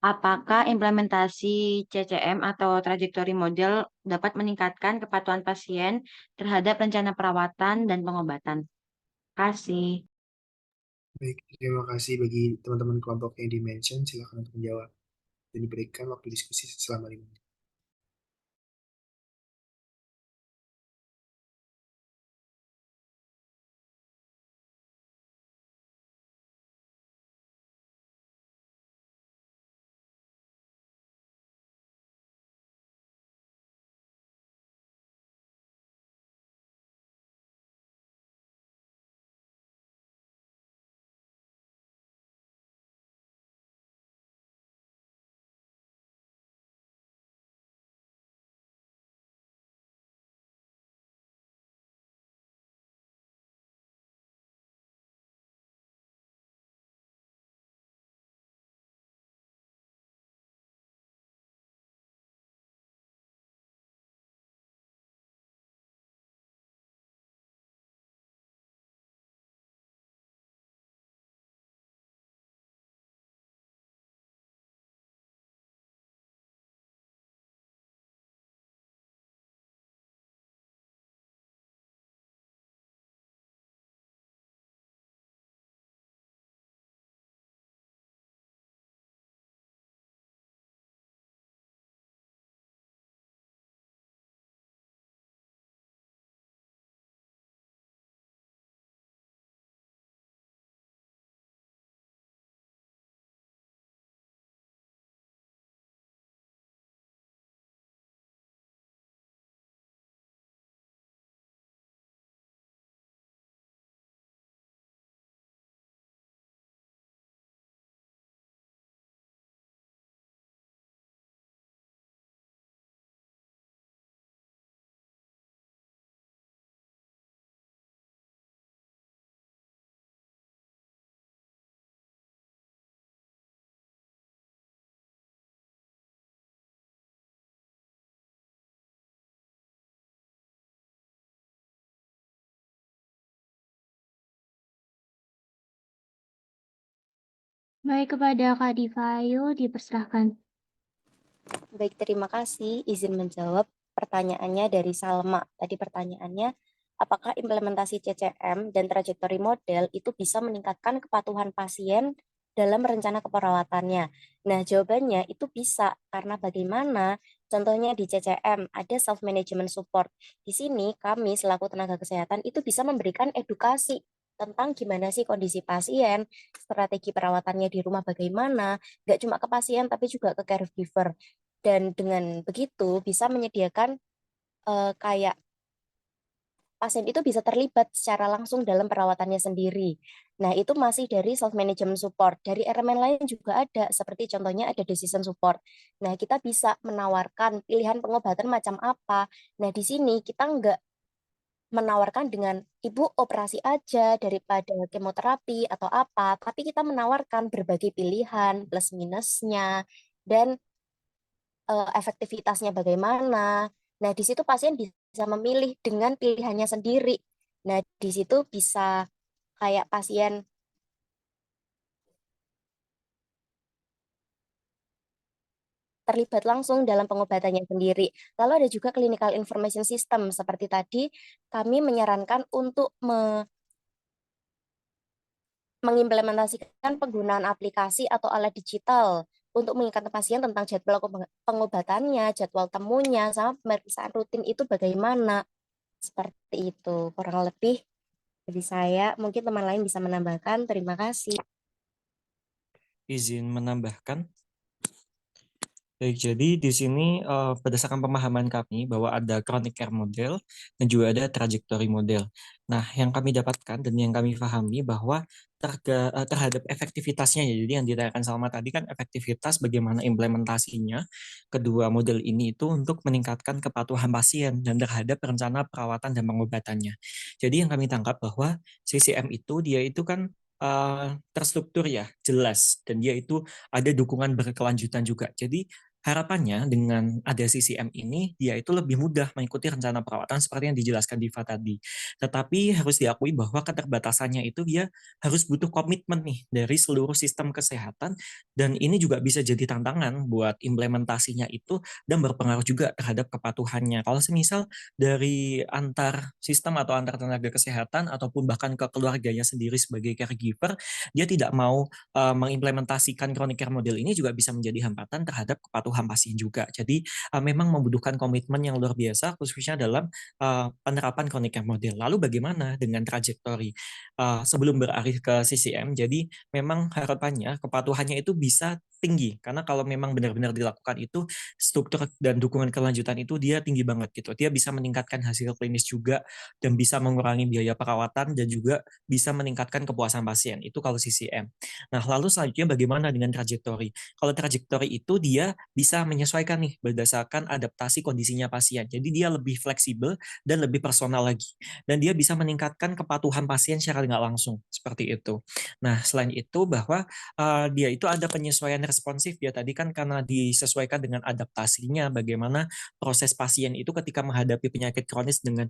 [SPEAKER 17] apakah implementasi CCM atau trajektori model dapat meningkatkan kepatuhan pasien terhadap rencana perawatan dan pengobatan? Terima kasih.
[SPEAKER 3] Baik, terima kasih bagi teman-teman kelompok yang di-mention. Silakan untuk menjawab. Dan diberikan waktu diskusi selama 5 menit.
[SPEAKER 12] Baik, kepada Kak Diva, ayo dipersilahkan.
[SPEAKER 11] Baik, terima kasih. Izin menjawab pertanyaannya dari Salma. Tadi pertanyaannya, apakah implementasi CCM dan trajektori model itu bisa meningkatkan kepatuhan pasien dalam rencana keperawatannya? Nah, jawabannya itu bisa, karena bagaimana? Contohnya di CCM ada self-management support. Di sini kami selaku tenaga kesehatan itu bisa memberikan edukasi tentang gimana sih kondisi pasien, strategi perawatannya di rumah bagaimana, nggak cuma ke pasien tapi juga ke caregiver. Dan dengan begitu bisa menyediakan kayak pasien itu bisa terlibat secara langsung dalam perawatannya sendiri. Nah, itu masih dari self-management support. Dari elemen lain juga ada, seperti contohnya ada decision support. Nah, kita bisa menawarkan pilihan pengobatan macam apa. Nah, di sini kita nggak menawarkan dengan ibu operasi aja daripada kemoterapi atau apa, tapi kita menawarkan berbagai pilihan plus minusnya dan efektivitasnya bagaimana. Nah, di situ pasien bisa memilih dengan pilihannya sendiri. Nah, di situ bisa kayak pasien terlibat langsung dalam pengobatannya sendiri. Lalu ada juga clinical information system. Seperti tadi, kami menyarankan untuk mengimplementasikan penggunaan aplikasi atau alat digital untuk mengingatkan pasien tentang jadwal pengobatannya, jadwal temunya, sama pemeriksaan rutin itu bagaimana. Seperti itu, kurang lebih dari saya. Mungkin teman lain bisa menambahkan. Terima kasih.
[SPEAKER 13] Izin menambahkan. Baik, jadi di sini berdasarkan pemahaman kami bahwa ada chronic care model dan juga ada trajectory model. Nah, yang kami dapatkan dan yang kami pahami bahwa terhadap efektivitasnya, ya, jadi yang ditanyakan Salma tadi kan efektivitas bagaimana implementasinya kedua model ini itu untuk meningkatkan kepatuhan pasien dan terhadap rencana perawatan dan pengobatannya. Jadi yang kami tangkap bahwa CCM itu dia itu kan terstruktur ya, jelas, dan dia itu ada dukungan berkelanjutan juga. Jadi harapannya dengan ada CCM ini, dia itu lebih mudah mengikuti rencana perawatan seperti yang dijelaskan Diva tadi. Tetapi harus diakui bahwa keterbatasannya itu dia harus butuh komitmen nih dari seluruh sistem kesehatan, dan ini juga bisa jadi tantangan buat implementasinya itu dan berpengaruh juga terhadap kepatuhannya. Kalau semisal dari antar sistem atau antar tenaga kesehatan ataupun bahkan ke keluarganya sendiri sebagai caregiver, dia tidak mau mengimplementasikan chronic care model ini juga bisa menjadi hambatan terhadap kepatuhan pasien juga. Jadi memang membutuhkan komitmen yang luar biasa khususnya dalam penerapan chronic care model. Lalu bagaimana dengan trajektori sebelum beralih ke CCM? Jadi memang harapannya kepatuhannya itu bisa tinggi karena kalau memang benar-benar dilakukan itu struktur dan dukungan kelanjutan itu dia tinggi banget gitu. Dia bisa meningkatkan hasil klinis juga dan bisa mengurangi biaya perawatan dan juga bisa meningkatkan kepuasan pasien. Itu kalau CCM. Nah, lalu selanjutnya bagaimana dengan trajektori? Kalau trajektori itu dia bisa menyesuaikan nih berdasarkan adaptasi kondisinya pasien. Jadi dia lebih fleksibel dan lebih personal lagi. Dan dia bisa meningkatkan kepatuhan pasien secara nggak langsung. Seperti itu. Nah, selain itu bahwa dia itu ada penyesuaian responsif ya. Tadi kan karena disesuaikan dengan adaptasinya, bagaimana proses pasien itu ketika menghadapi penyakit kronis dengan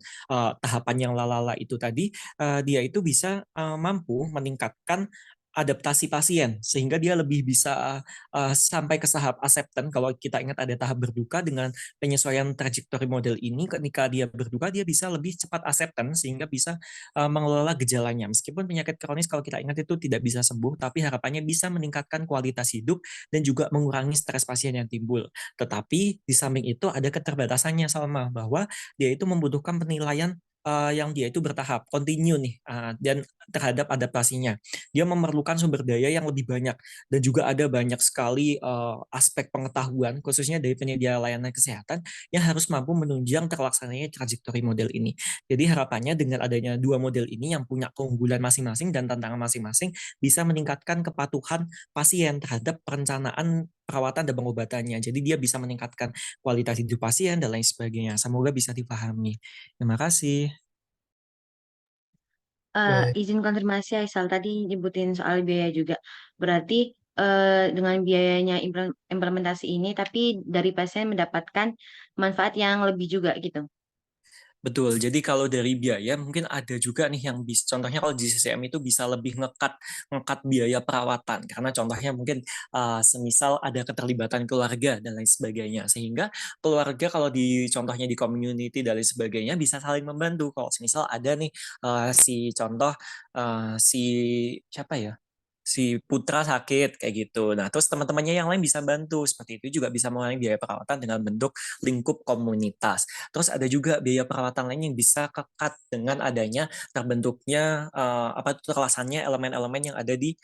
[SPEAKER 13] tahapan yang lalala itu tadi, dia itu bisa mampu meningkatkan adaptasi pasien sehingga dia lebih bisa sampai ke tahap acceptance. Kalau kita ingat ada tahap berduka, dengan penyesuaian trajektori model ini ketika dia berduka dia bisa lebih cepat acceptance sehingga bisa mengelola gejalanya. Meskipun penyakit kronis kalau kita ingat itu tidak bisa sembuh, tapi harapannya bisa meningkatkan kualitas hidup dan juga mengurangi stres pasien yang timbul. Tetapi di samping itu ada keterbatasannya Salma, bahwa dia itu membutuhkan penilaian yang dia itu bertahap, continue nih, dan terhadap adaptasinya. Dia memerlukan sumber daya yang lebih banyak dan juga ada banyak sekali aspek pengetahuan khususnya dari penyedia layanan kesehatan yang harus mampu menunjang terlaksananya trajektori model ini. Jadi harapannya dengan adanya dua model ini yang punya keunggulan masing-masing dan tantangan masing-masing bisa meningkatkan kepatuhan pasien terhadap perencanaan perawatan dan pengobatannya. Jadi dia bisa meningkatkan kualitas hidup pasien dan lain sebagainya. Semoga bisa dipahami. Terima kasih.
[SPEAKER 17] Izin konfirmasi Aisal tadi nyebutin soal biaya juga. Berarti dengan biayanya implementasi ini, tapi dari pasien mendapatkan manfaat yang lebih juga gitu.
[SPEAKER 13] Betul, jadi kalau dari biaya mungkin ada juga nih yang bisa, contohnya kalau di CCM itu bisa lebih ngekat biaya perawatan, karena contohnya mungkin semisal ada keterlibatan keluarga dan lain sebagainya, sehingga keluarga kalau di contohnya di community dan lain sebagainya bisa saling membantu. Kalau semisal ada nih si siapa ya, si putra sakit kayak gitu. Nah, terus teman-temannya yang lain bisa bantu. Seperti itu juga bisa mengurangi biaya perawatan dengan bentuk lingkup komunitas. Terus ada juga biaya perawatan lain yang bisa kekat dengan adanya terbentuknya terlaksananya elemen-elemen yang ada di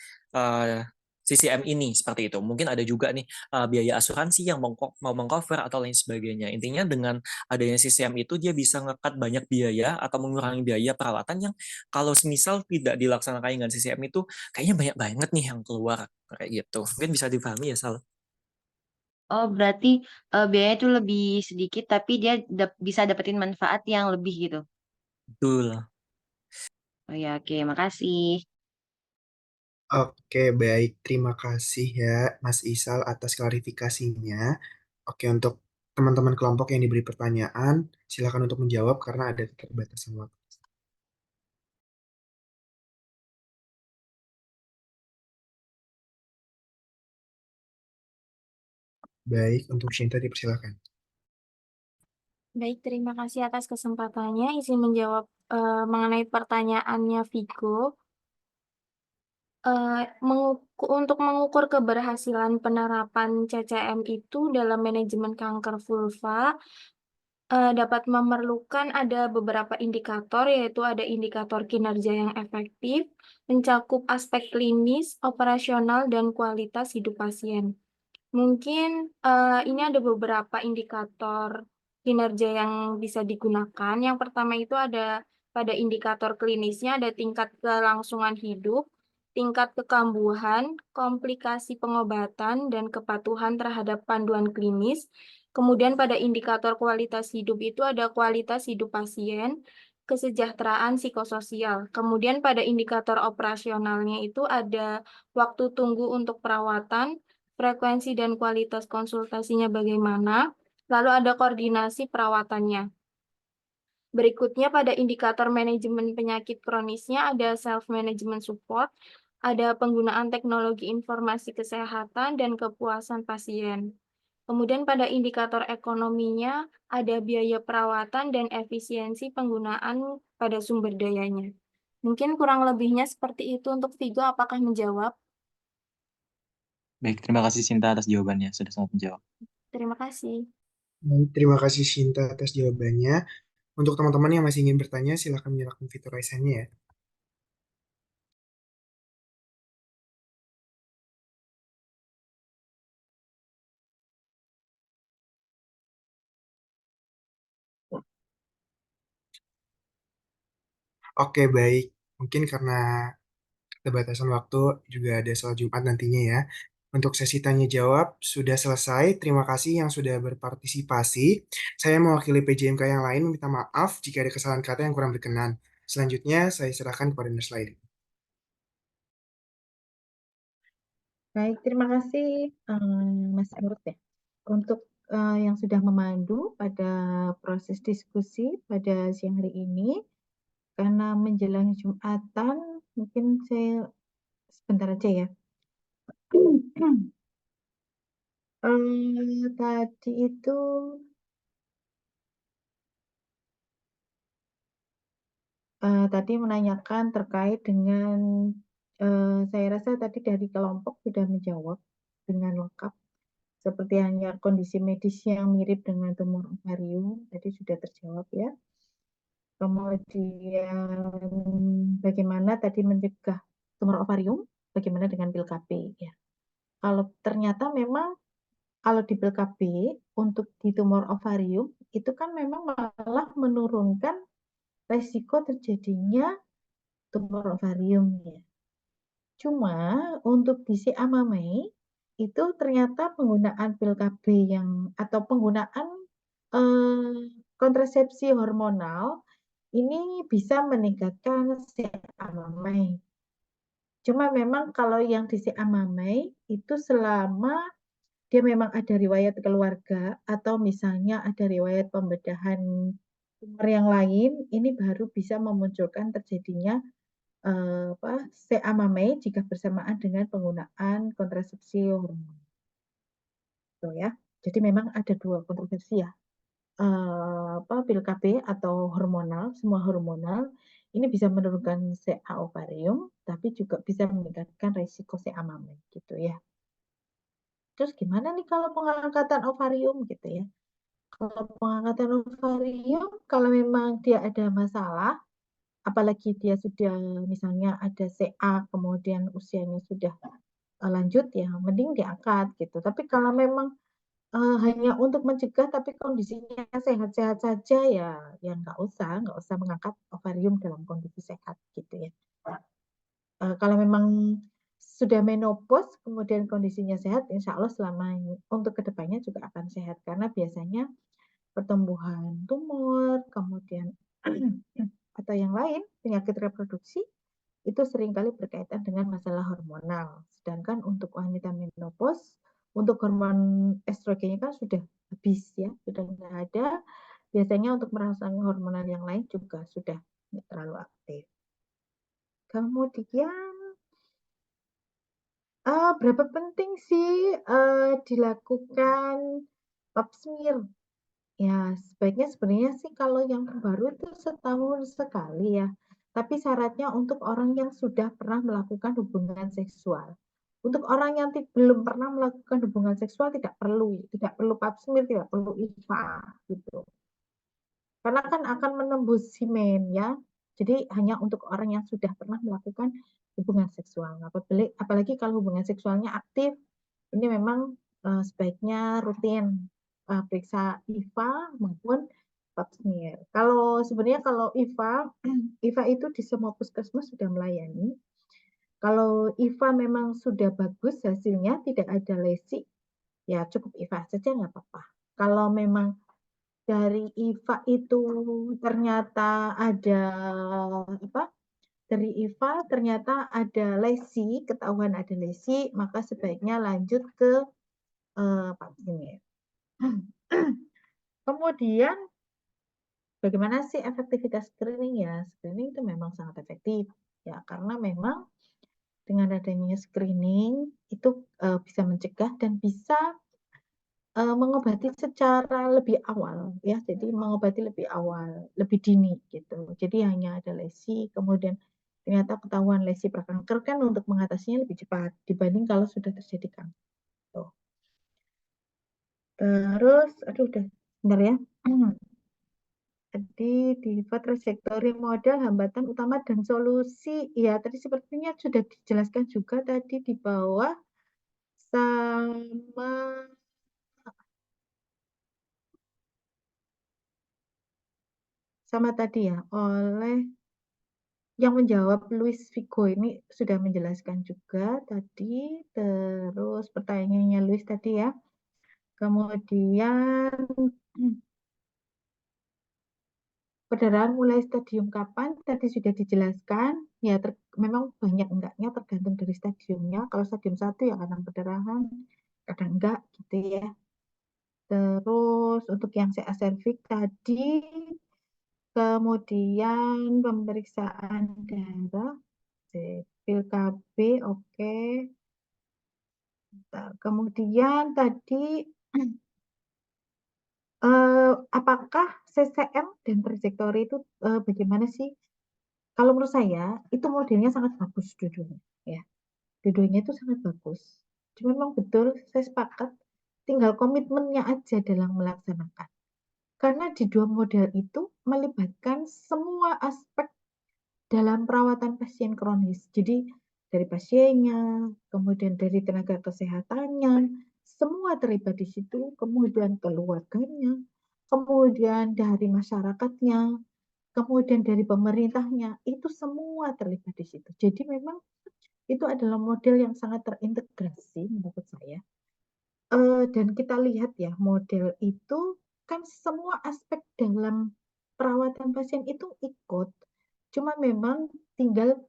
[SPEAKER 13] CCM ini, seperti itu. Mungkin ada juga nih biaya asuransi yang mau mengcover atau lain sebagainya. Intinya dengan adanya CCM itu dia bisa ngekat banyak biaya atau mengurangi biaya perawatan yang kalau semisal tidak dilaksanakan dengan CCM itu kayaknya banyak banget nih yang keluar kayak gitu. Mungkin bisa dipahami ya, Sal.
[SPEAKER 17] Oh, berarti biayanya itu lebih sedikit, tapi dia bisa dapetin manfaat yang lebih gitu.
[SPEAKER 16] Betul.
[SPEAKER 17] Oh ya, oke, makasih.
[SPEAKER 3] Oke, baik. Terima kasih ya, Mas Isal, atas klarifikasinya. Oke, untuk teman-teman kelompok yang diberi pertanyaan, silakan untuk menjawab karena ada keterbatasan waktu. Baik, untuk Shinta dipersilakan.
[SPEAKER 18] Baik, terima kasih atas kesempatannya. Izin menjawab mengenai pertanyaannya Vigo. Untuk mengukur keberhasilan penerapan CCM itu dalam manajemen kanker vulva dapat memerlukan ada beberapa indikator, yaitu ada indikator kinerja yang efektif, mencakup aspek klinis, operasional, dan kualitas hidup pasien. Mungkin ini ada beberapa indikator kinerja yang bisa digunakan. Yang pertama itu ada pada indikator klinisnya ada tingkat kelangsungan hidup, tingkat kekambuhan, komplikasi pengobatan, dan kepatuhan terhadap panduan klinis. Kemudian pada indikator kualitas hidup itu ada kualitas hidup pasien, kesejahteraan psikososial. Kemudian pada indikator operasionalnya itu ada waktu tunggu untuk perawatan, frekuensi dan kualitas konsultasinya bagaimana, lalu ada koordinasi perawatannya. Berikutnya pada indikator manajemen penyakit kronisnya ada self-management support, ada penggunaan teknologi informasi kesehatan dan kepuasan pasien. Kemudian pada indikator ekonominya ada biaya perawatan dan efisiensi penggunaan pada sumber dayanya. Mungkin kurang lebihnya seperti itu untuk Vigo, apakah menjawab?
[SPEAKER 16] Baik, terima kasih Sinta atas jawabannya. Sudah sangat menjawab.
[SPEAKER 18] Terima kasih.
[SPEAKER 3] Baik, terima kasih Shinta atas jawabannya. Untuk teman-teman yang masih ingin bertanya, silakan menyalakan fitur raise hand-nya ya. Oke, baik. Mungkin karena keterbatasan waktu juga ada sholat Jumat nantinya ya. Untuk sesi tanya jawab sudah selesai. Terima kasih yang sudah berpartisipasi. Saya mewakili PJMK yang lain meminta maaf jika ada kesalahan kata yang kurang berkenan. Selanjutnya saya serahkan kepada Nurse Laili.
[SPEAKER 19] Baik, terima kasih Mas Emrut ya untuk yang sudah memandu pada proses diskusi pada siang hari ini. Karena menjelang Jumatan, mungkin saya sebentar aja ya. Tadi itu tadi menanyakan terkait dengan saya rasa tadi dari kelompok sudah menjawab dengan lengkap seperti hanya kondisi medis yang mirip dengan tumor ovarium tadi sudah terjawab ya. Kemudian bagaimana tadi mencegah tumor ovarium, bagaimana dengan pil KB ya. Kalau ternyata memang kalau di pil KB untuk di tumor ovarium itu kan memang malah menurunkan resiko terjadinya tumor ovarium ya. Cuma untuk BCA Mamei itu ternyata penggunaan pil KB yang atau penggunaan kontrasepsi hormonal ini bisa meningkatkan CA Mamei. Cuma memang kalau yang di CA Mamei itu selama dia memang ada riwayat keluarga atau misalnya ada riwayat pembedahan tumor yang lain, ini baru bisa memunculkan terjadinya CA Mamei jika bersamaan dengan penggunaan kontrasepsi hormon. Tuh ya. Jadi memang ada dua kontroversi ya. Pil KB atau hormonal, semua hormonal ini bisa menurunkan CA ovarium, tapi juga bisa meningkatkan resiko CA Mamei gitu ya. Terus gimana nih kalau pengangkatan ovarium gitu ya? Kalau pengangkatan ovarium, kalau memang dia ada masalah, apalagi dia sudah misalnya ada CA, kemudian usianya sudah lanjut ya, mending diangkat gitu. Tapi kalau memang hanya untuk mencegah tapi kondisinya sehat-sehat saja ya nggak usah mengangkat ovarium dalam kondisi sehat gitu ya. Kalau memang sudah menopause kemudian kondisinya sehat, insya Allah selama untuk kedepannya juga akan sehat karena biasanya pertumbuhan tumor kemudian atau yang lain, penyakit reproduksi, itu seringkali berkaitan dengan masalah hormonal. Sedangkan untuk wanita menopause, untuk hormon estrogennya kan sudah habis ya, sudah nggak ada. Biasanya untuk merangsang hormonal yang lain juga sudah nggak terlalu aktif. Kemudian berapa penting sih dilakukan pap smear? Ya, sebaiknya sebenarnya sih kalau yang baru itu setahun sekali ya. Tapi syaratnya untuk orang yang sudah pernah melakukan hubungan seksual. Untuk orang yang belum pernah melakukan hubungan seksual tidak perlu pap smear, tidak perlu IVA gitu. Karena kan akan menembus himen ya. Jadi hanya untuk orang yang sudah pernah melakukan hubungan seksual. Apalagi kalau hubungan seksualnya aktif, ini memang sebaiknya rutin periksa IVA maupun pap smear. Sebenarnya kalau IVA, IVA itu di semua puskesmas sudah melayani. Kalau IVA memang sudah bagus hasilnya, tidak ada lesi, ya cukup IVA saja nggak apa-apa. Kalau memang dari IVA itu ternyata ada dari IVA ternyata ada lesi, ketahuan ada lesi, maka sebaiknya lanjut ke pap smear. Kemudian bagaimana sih efektivitas screening ya? Screening itu memang sangat efektif ya, karena memang dengan adanya screening itu bisa mencegah dan bisa mengobati secara lebih awal ya, jadi mengobati lebih awal, lebih dini gitu. Jadi hanya ada lesi, kemudian ternyata ketahuan lesi prakanker kan untuk mengatasinya lebih cepat dibanding kalau sudah terjadi kanker. Tuh. Terus, udah, bentar ya. Tadi di trajektori model, hambatan utama dan solusi. Ya, tadi sepertinya sudah dijelaskan juga tadi di bawah sama tadi ya, oleh yang menjawab Luis Vigo ini sudah menjelaskan juga tadi. Terus pertanyaannya Luis tadi ya. Kemudian perdarahan mulai stadium kapan? Tadi sudah dijelaskan. Ya, memang banyak enggaknya tergantung dari stadiumnya. Kalau stadium 1 ya kadang perdarahan, kadang enggak gitu ya. Terus untuk yang CA cervix tadi, kemudian pemeriksaan darah, pil KB, oke. Kemudian tadi apakah CCM dan trajektori itu bagaimana sih? Kalau menurut saya itu modelnya sangat bagus dua-duanya ya. Dua-duanya itu sangat bagus. Cuma memang betul saya sepakat tinggal komitmennya aja dalam melaksanakan. Karena di dua model itu melibatkan semua aspek dalam perawatan pasien kronis. Jadi dari pasiennya, kemudian dari tenaga kesehatannya, semua terlibat di situ, kemudian keluarganya, kemudian dari masyarakatnya, kemudian dari pemerintahnya, itu semua terlibat di situ. Jadi memang itu adalah model yang sangat terintegrasi menurut saya. Dan kita lihat ya, model itu kan semua aspek dalam perawatan pasien itu ikut. Cuma memang tinggal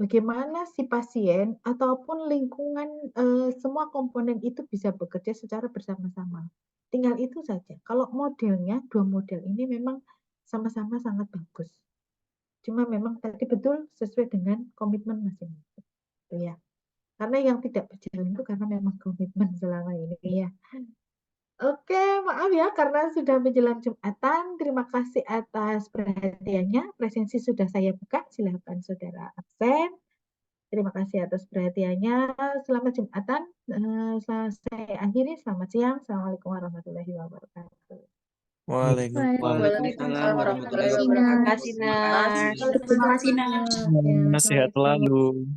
[SPEAKER 19] bagaimana si pasien ataupun lingkungan semua komponen itu bisa bekerja secara bersama-sama. Tinggal itu saja. Kalau modelnya, dua model ini memang sama-sama sangat bagus. Cuma memang tadi betul sesuai dengan komitmen masing-masing. Ya. Karena yang tidak berjalan itu karena memang komitmen selama ini ya. Oke, maaf ya karena sudah menjelang Jumatan. Terima kasih atas perhatiannya. Presensi sudah saya buka. Silakan saudara absen. Terima kasih atas perhatiannya. Selamat Jumatan. Saya akhiri. Selamat siang. Assalamualaikum warahmatullahi wabarakatuh.
[SPEAKER 16] Waalaikumsalam warahmatullahi wabarakatuh.
[SPEAKER 11] Terima kasih, Nar.
[SPEAKER 16] Sehat selalu.